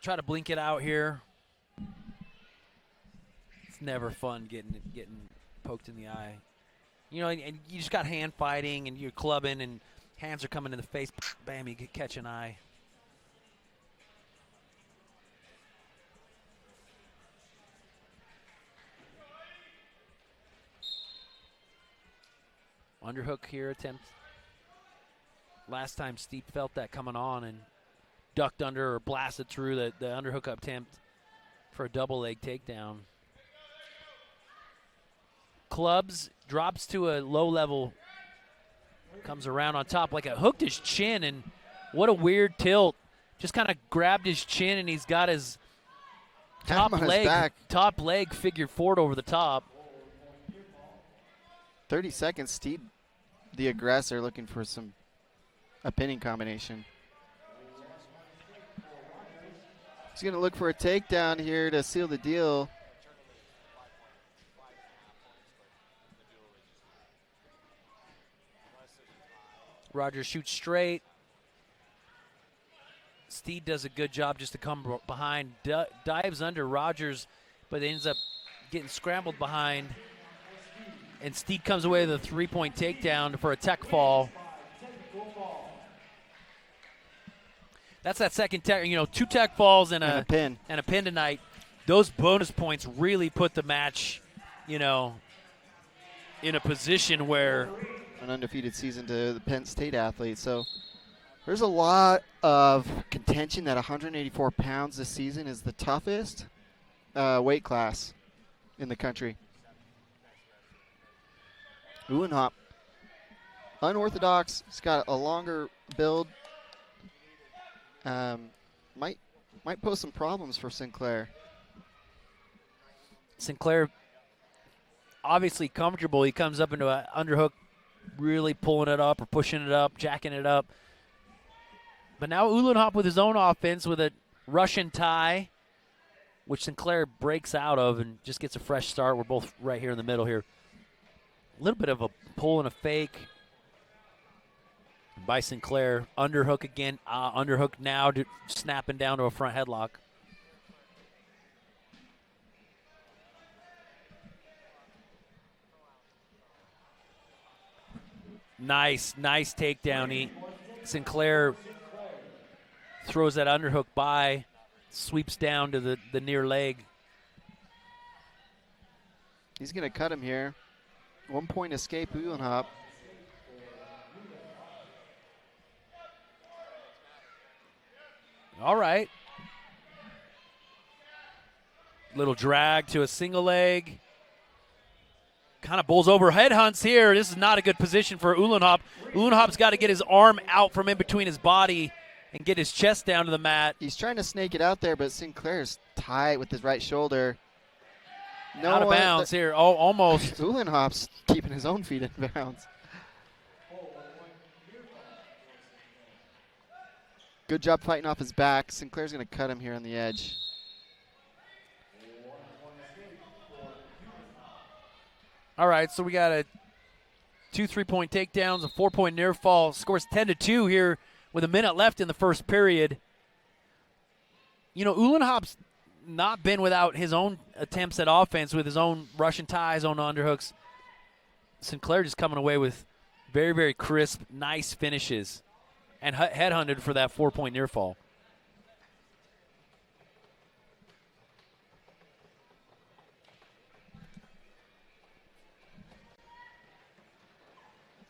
Try to blink it out here. It's never fun getting poked in the eye. And you just got hand fighting and you're clubbing and hands are coming in the face. Bam, you catch an eye. Underhook here attempt. Last time Steed felt that coming on and ducked under or blasted through the underhook attempt for a double leg takedown. Clubs, drops to a low level, comes around on top like it hooked his chin, and what a weird tilt. Just kind of grabbed his chin and he's got his top leg figured forward over the top. 30 seconds, Steed, the aggressor, looking for a pinning combination. He's going to look for a takedown here to seal the deal. Rogers shoots straight. Steed does a good job just to come behind, dives under Rogers, but ends up getting scrambled behind. And Steed comes away with a 3-point takedown for a tech fall. That's that second tech, 2 tech falls and a pin tonight. Those bonus points really put the match, in a position where an undefeated season to the Penn State athlete. So there's a lot of contention that 184 pounds this season is the toughest weight class in the country. Uhlenhopp, unorthodox. He's got a longer build. Might pose some problems for Sinclair. Sinclair, obviously comfortable. He comes up into an underhook, really pulling it up or pushing it up, jacking it up. But now Uhlenhopp with his own offense with a Russian tie, which Sinclair breaks out of and just gets a fresh start. We're both right here in the middle here. A little bit of a pull and a fake by Sinclair. Underhook again. Underhook now, snapping down to a front headlock. Nice takedown. Sinclair throws that underhook by, sweeps down to the near leg. He's going to cut him here. 1-point escape, Uhlenhopp. All right. Little drag to a single leg. Kind of bulls over head hunts here. This is not a good position for Uhlenhopp. Uhlenhopp's got to get his arm out from in between his body and get his chest down to the mat. He's trying to snake it out there, but Sinclair's tight with his right shoulder. Out of bounds here. Oh, almost. Uhlenhopp's keeping his own feet in bounds. Good job fighting off his back. Sinclair's going to cut him here on the edge. All right, so we got 2 3-point takedowns, a 4-point near fall. Scores 10-2 here with a minute left in the first period. you know, Uhlenhopp's not been without his own attempts at offense with his own Russian tie, his own underhooks. Sinclair just coming away with very, very crisp, nice finishes and headhunted for that 4-point near fall.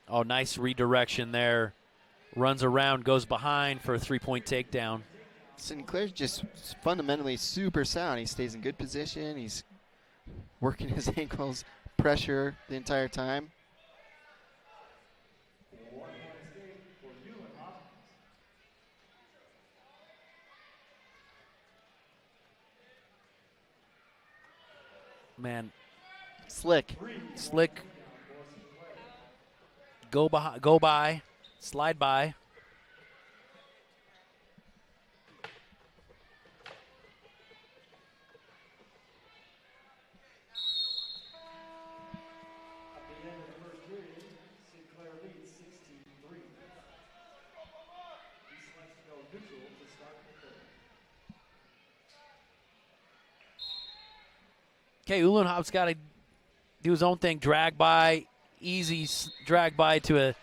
Oh, nice redirection there. Runs around, goes behind for a 3-point takedown. Sinclair's just fundamentally super sound. He stays in good position. He's working his ankles, pressure the entire time. Man, Slick. Go by, slide by. At the end of the first period, Sinclair leads 16-3. He selects to go neutral to start the third. Okay, Uhlenhopp's got to do his own thing. Drag by, easy drag by to a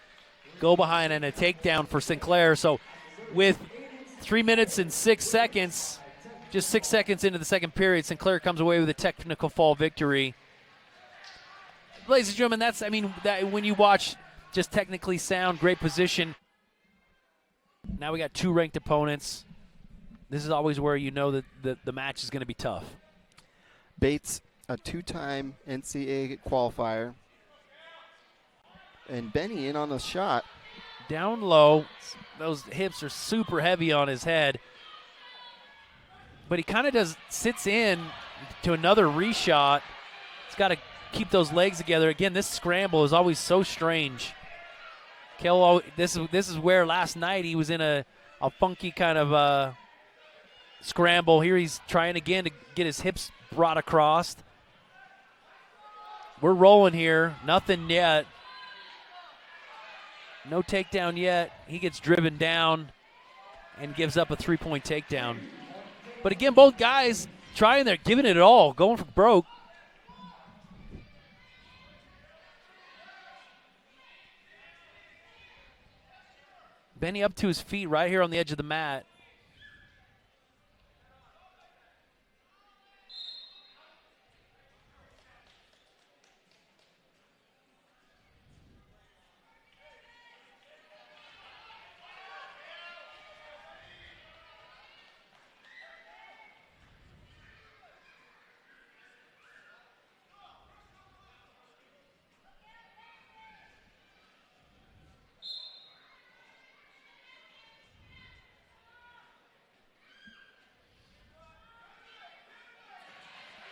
go behind and a takedown for Sinclair. So with 3 minutes and 6 seconds, just 6 seconds into the second period, Sinclair comes away with a technical fall victory. Ladies and gentlemen, that's, I mean, that when you watch just technically sound, great position. Now we got 2 ranked opponents. This is always where you know that the match is going to be tough. Bates, a 2-time NCAA qualifier. And Bennie in on the shot. Down low. Those hips are super heavy on his head. But he kind of sits in to another reshot. He's got to keep those legs together. Again, this scramble is always so strange. Kael, this is where last night he was in a funky kind of scramble. Here he's trying again to get his hips brought across. We're rolling here. Nothing yet. No takedown yet. He gets driven down and gives up a 3-point takedown. But again, both guys trying there, giving it all, going for broke. Bennie up to his feet right here on the edge of the mat.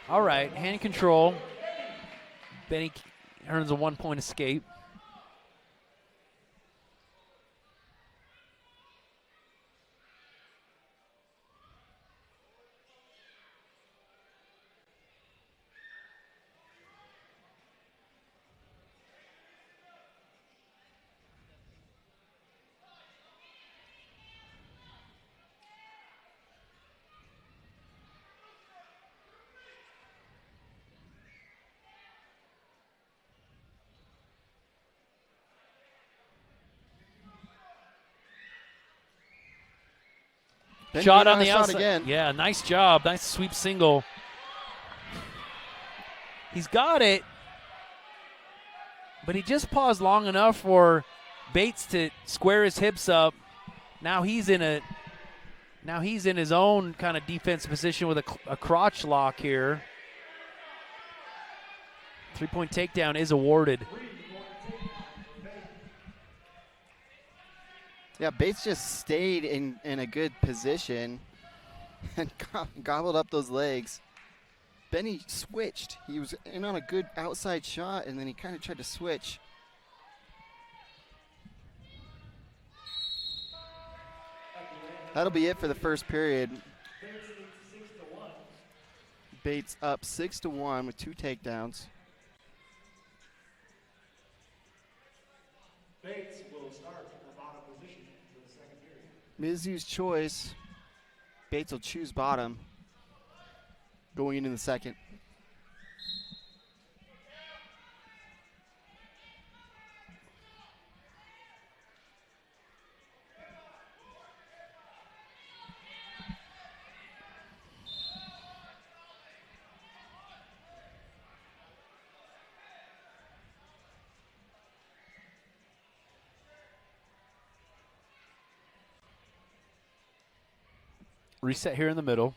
All right, hand control. Bennie earns a 1-point escape. Bennie Shot on the shot outside. again. Yeah, nice job. Nice sweep single. He's got it, but he just paused long enough for Bates to square his hips up. Now he's in his own kind of defense position with a crotch lock here. 3-point takedown is awarded. Yeah, Bates just stayed in a good position and gobbled up those legs. Bennie switched. He was in on a good outside shot, and then he kind of tried to switch. That'll be it for the first period. Bates up 6-1 with 2 takedowns. Bates will start from the bottom position for the second period. Mizz's choice. Bates will choose bottom going into the second. Reset here in the middle.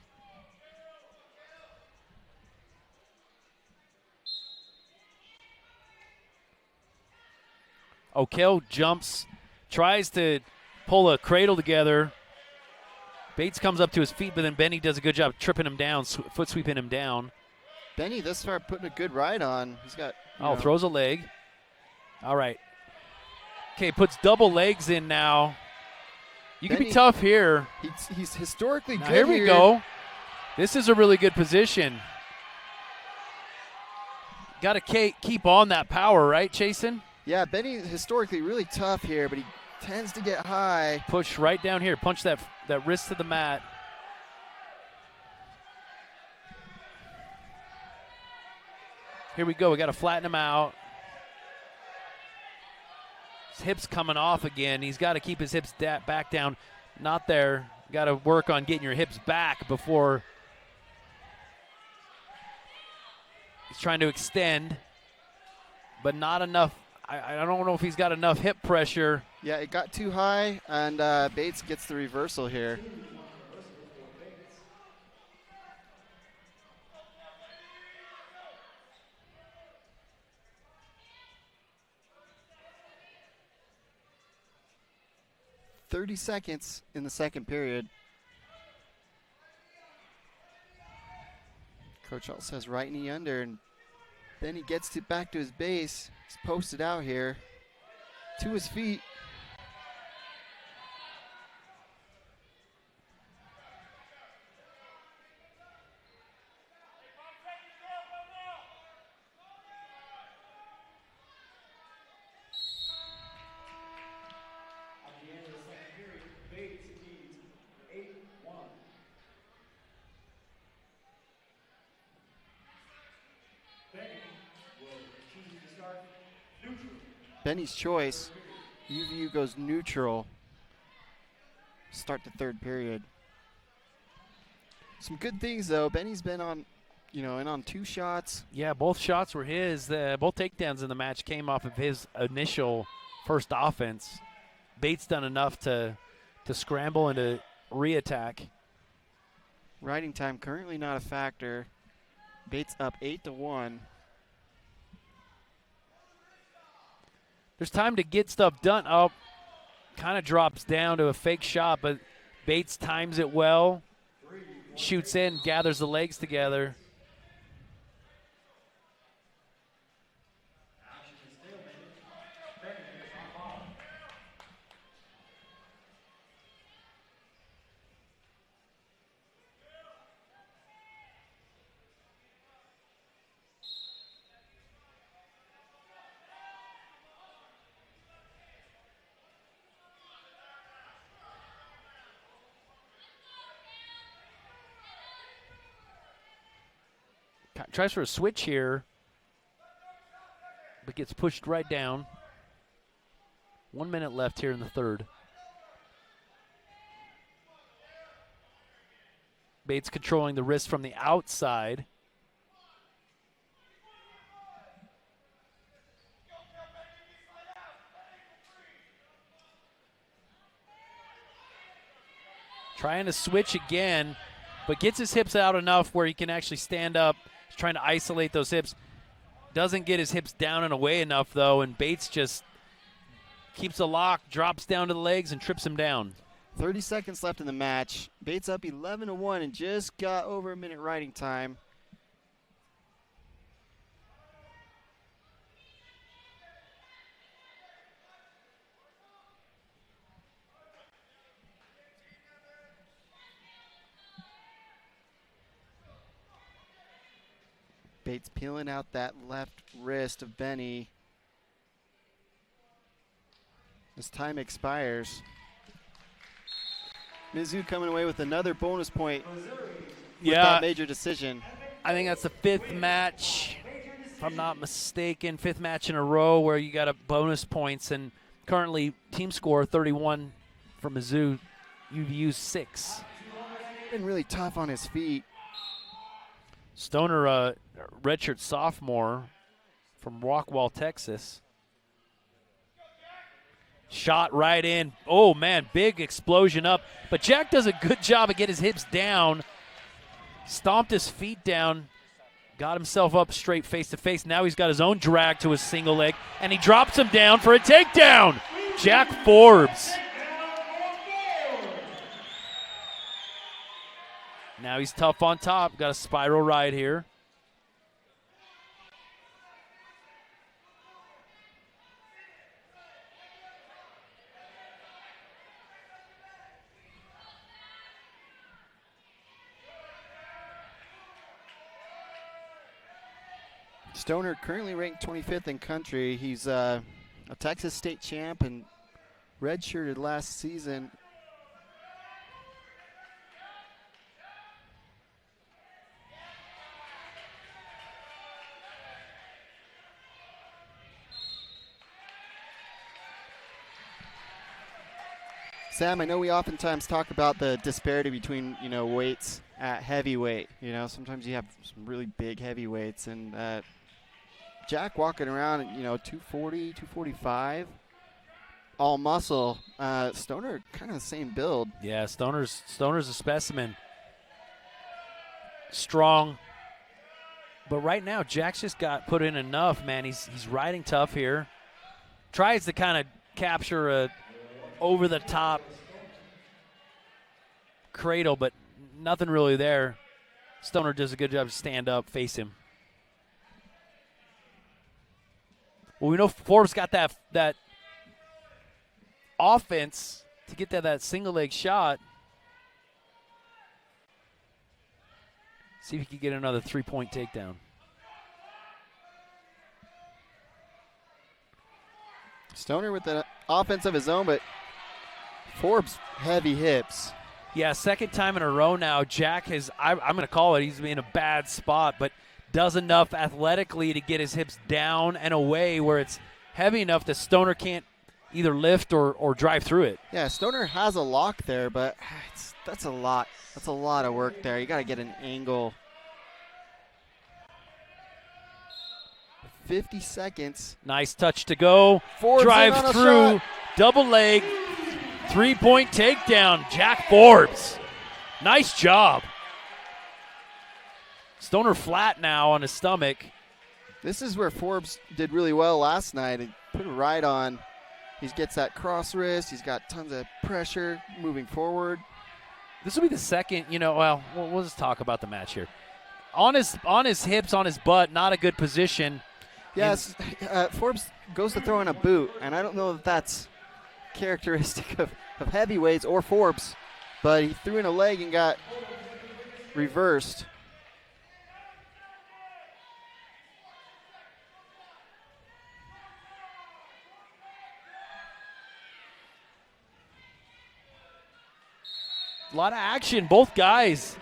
Kael jumps, tries to pull a cradle together. Bates comes up to his feet, but then Bennie does a good job tripping him down, foot sweeping him down. Bennie this far putting a good ride on. He's got. Throws a leg. All right. Okay, puts double legs in now. You can be tough here. He's historically now good here. Here we go. This is a really good position. Got to keep on that power, right, Chasen? Yeah, Bennie historically really tough here, but he tends to get high. Push right down here. Punch that wrist to the mat. Here we go. We got to flatten him out. His hips coming off again. He's got to keep his hips back down. Not there. Got to work on getting your hips back before he's trying to extend, but not enough. I don't know if he's got enough hip pressure. Yeah, it got too high, and Bates gets the reversal here. "30 seconds in the second period." Coach Alt says right knee under, and then he gets back to his base. He's posted out here to his feet. At the end of the second period, Bates leads 8-1. Bennie will choose to start neutral. Bennie's choice. UVU goes neutral. Start the third period. Some good things though. Bennie's been on, in on 2 shots. Yeah, both shots were his. Both takedowns in the match came off of his initial first offense. Bates done enough to scramble and to re-attack. Riding time currently not a factor. Bates up 8-1. There's time to get stuff done. Oh, kind of drops down to a fake shot, but Bates times it well. Shoots in, gathers the legs together. Tries for a switch here, but gets pushed right down. 1 minute left here in the third. Bates controlling the wrist from the outside. Trying to switch again, but gets his hips out enough where he can actually stand up. He's trying to isolate those hips. Doesn't get his hips down and away enough, though, and Bates just keeps a lock, drops down to the legs, and trips him down. 30 seconds left in the match. Bates up 11-1 and just got over a minute riding time. Bates peeling out that left wrist of Bennie as time expires. Mizzou coming away with another bonus point with Yeah, that major decision. I think that's the 5th match, if I'm not mistaken, 5th match in a row where you got a bonus points. And currently, team score 31 for Mizzou, UVU 6. Been really tough on his feet. Stoner, redshirt sophomore from Rockwall, Texas. Shot right in. Oh, man, big explosion up. But Jack does a good job of getting his hips down. Stomped his feet down. Got himself up straight face-to-face. Now he's got his own drag to his single leg. And he drops him down for a takedown. Jack Forbes. Now he's tough on top. Got a spiral ride here. Stoner currently ranked 25th in country. He's a Texas state champ and redshirted last season. Sam, I know we oftentimes talk about the disparity between, weights at heavyweight. Sometimes you have some really big heavyweights, and Jack walking around at, 240, 245, all muscle. Stoner kind of the same build. Yeah, Stoner's a specimen. Strong. But right now, Jack's just got put in enough, man. He's riding tough here. Tries to kind of capture a over-the-top cradle, but nothing really there. Stoner does a good job to stand up, face him. Well, we know Forbes got that offense to get that single leg shot. See if he can get another 3-point takedown. Stoner with the offense of his own, but Forbes heavy hips. Yeah, second time in a row now. Jack has, I'm going to call it, he's in a bad spot, but does enough athletically to get his hips down and away where it's heavy enough that Stoner can't either lift or drive through it. Yeah, Stoner has a lock there, but that's a lot. That's a lot of work there. You got to get an angle. 50 seconds. Nice touch to go. Forbes drive through. Shot. Double leg. 3-point takedown. Jack Forbes. Nice job. Stoner flat now on his stomach. This is where Forbes did really well last night and put a ride on. He gets that cross wrist. He's got tons of pressure moving forward. This will be the second, we'll just talk about the match here. On his hips, on his butt, not a good position. Yes, Forbes goes to throw in a boot, and I don't know if that's characteristic of heavyweights or Forbes, but he threw in a leg and got reversed. A lot of action, both guys.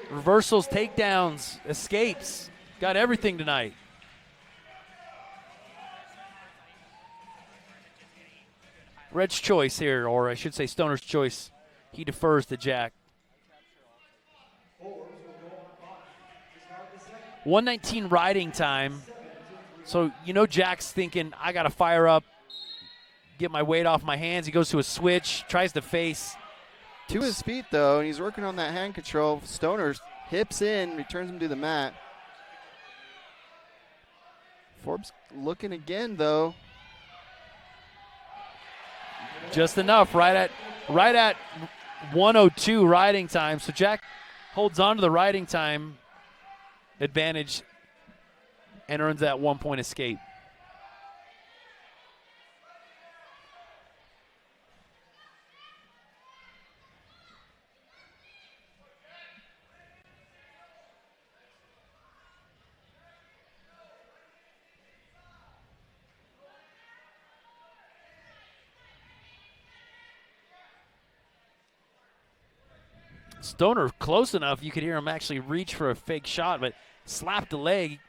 Reversals, takedowns, escapes. Got everything tonight. Red's choice here, or I should say Stoner's choice. He defers to Jack. 119 riding time. So, Jack's thinking, I got to fire up, get my weight off my hands. He goes to a switch, tries to face. To his feet, though, and he's working on that hand control. Stoner hips in, returns him to the mat. Forbes looking again, though. Just enough, right at 102 riding time. So Jack holds on to the riding time advantage and earns that 1-point escape. Stoner close enough, you could hear him actually reach for a fake shot, but slapped the leg.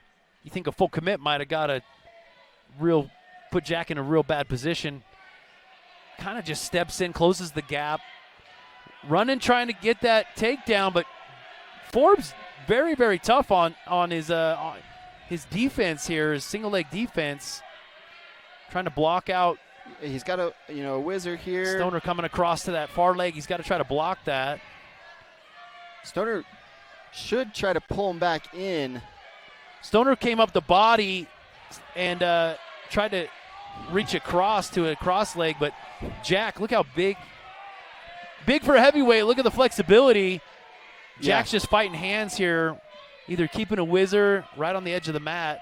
You think a full commit might have got put Jack in a real bad position. Kind of just steps in, closes the gap. Running, trying to get that takedown, but Forbes very, very tough on his defense here, his single leg defense. Trying to block out. He's got a wizard here. Stoner coming across to that far leg. He's got to try to block that. Stoner should try to pull him back in. Stoner came up the body and tried to reach across to a cross leg, but Jack, look how big for a heavyweight. Look at the flexibility. Jack's just fighting hands here, either keeping a whizzer right on the edge of the mat.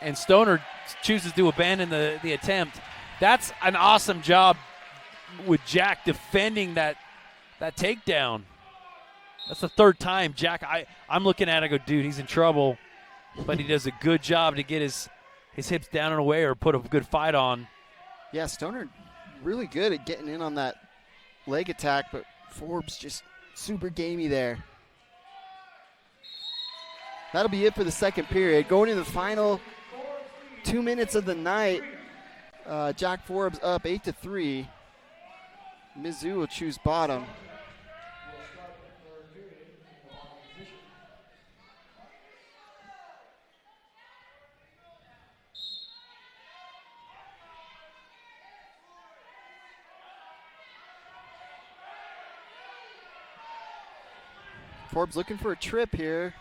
And Stoner chooses to abandon the attempt. That's an awesome job with Jack defending that takedown. That's the third time. Jack, I'm looking at it, I go, dude, he's in trouble. But he does a good job to get his hips down and away or put a good fight on. Yeah, Stoner really good at getting in on that leg attack, but Forbes just super gamey there. That'll be it for the second period. Going into the final 2 minutes of the night, Jack Forbes up 8-3. MIZZ will choose bottom. Forbes looking for a trip here.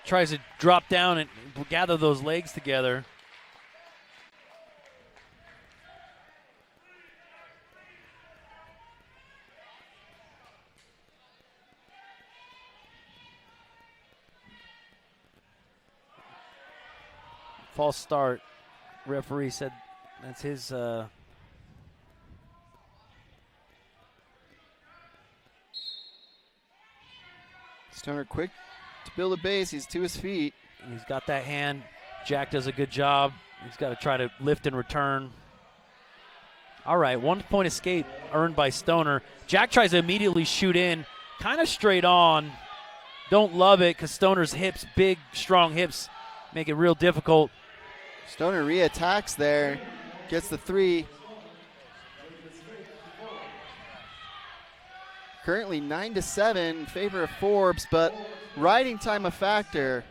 Tries to drop down and gather those legs together. False start. Referee said that's his. Stoner quick to build a base. He's to his feet. He's got that hand. Jack does a good job. He's got to try to lift and return. All right, 1 point escape earned by Stoner. Jack tries to immediately shoot in, kind of straight on. Don't love it because Stoner's hips, big, strong hips, make it real difficult. Stoner re-attacks there, gets the 3. Currently 9-7 in favor of Forbes, but riding time a factor.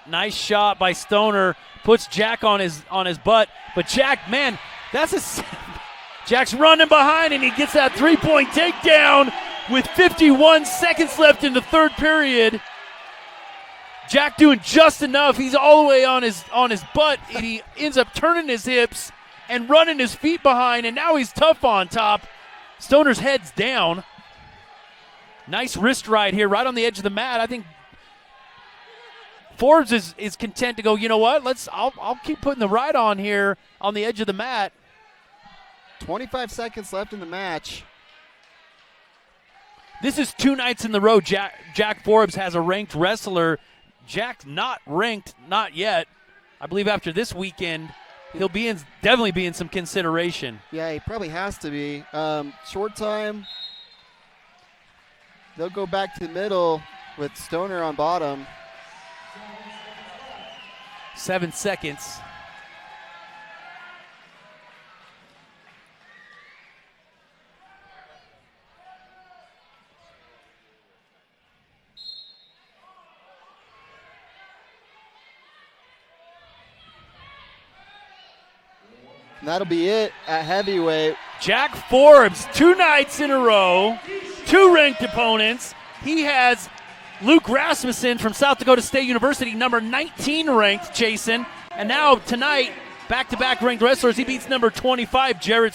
Nice shot by Stoner, puts Jack on his butt, but Jack, man, Jack's running behind and he gets that 3-point takedown with 51 seconds left in the third period. Jack doing just enough. He's all the way on his butt, and he ends up turning his hips and running his feet behind, and now he's tough on top. Stoner's head's down. Nice wrist ride here, right on the edge of the mat. I think Forbes is content to go, you know what? I'll keep putting the ride on here on the edge of the mat. 25 seconds left in the match. This is 2 nights in the row. Jack Forbes has a ranked wrestler. Jack's not ranked, not yet. I believe after this weekend, he'll definitely be in some consideration. Yeah, he probably has to be. Short time. They'll go back to the middle with Stoner on bottom. 7 seconds. And that'll be it at heavyweight. Jack Forbes, 2 nights in a row, 2 ranked opponents. He has Luke Rasmussen from South Dakota State University, number 19 ranked, chasing. And now tonight, back-to-back ranked wrestlers. He beats number 25, Jarrett.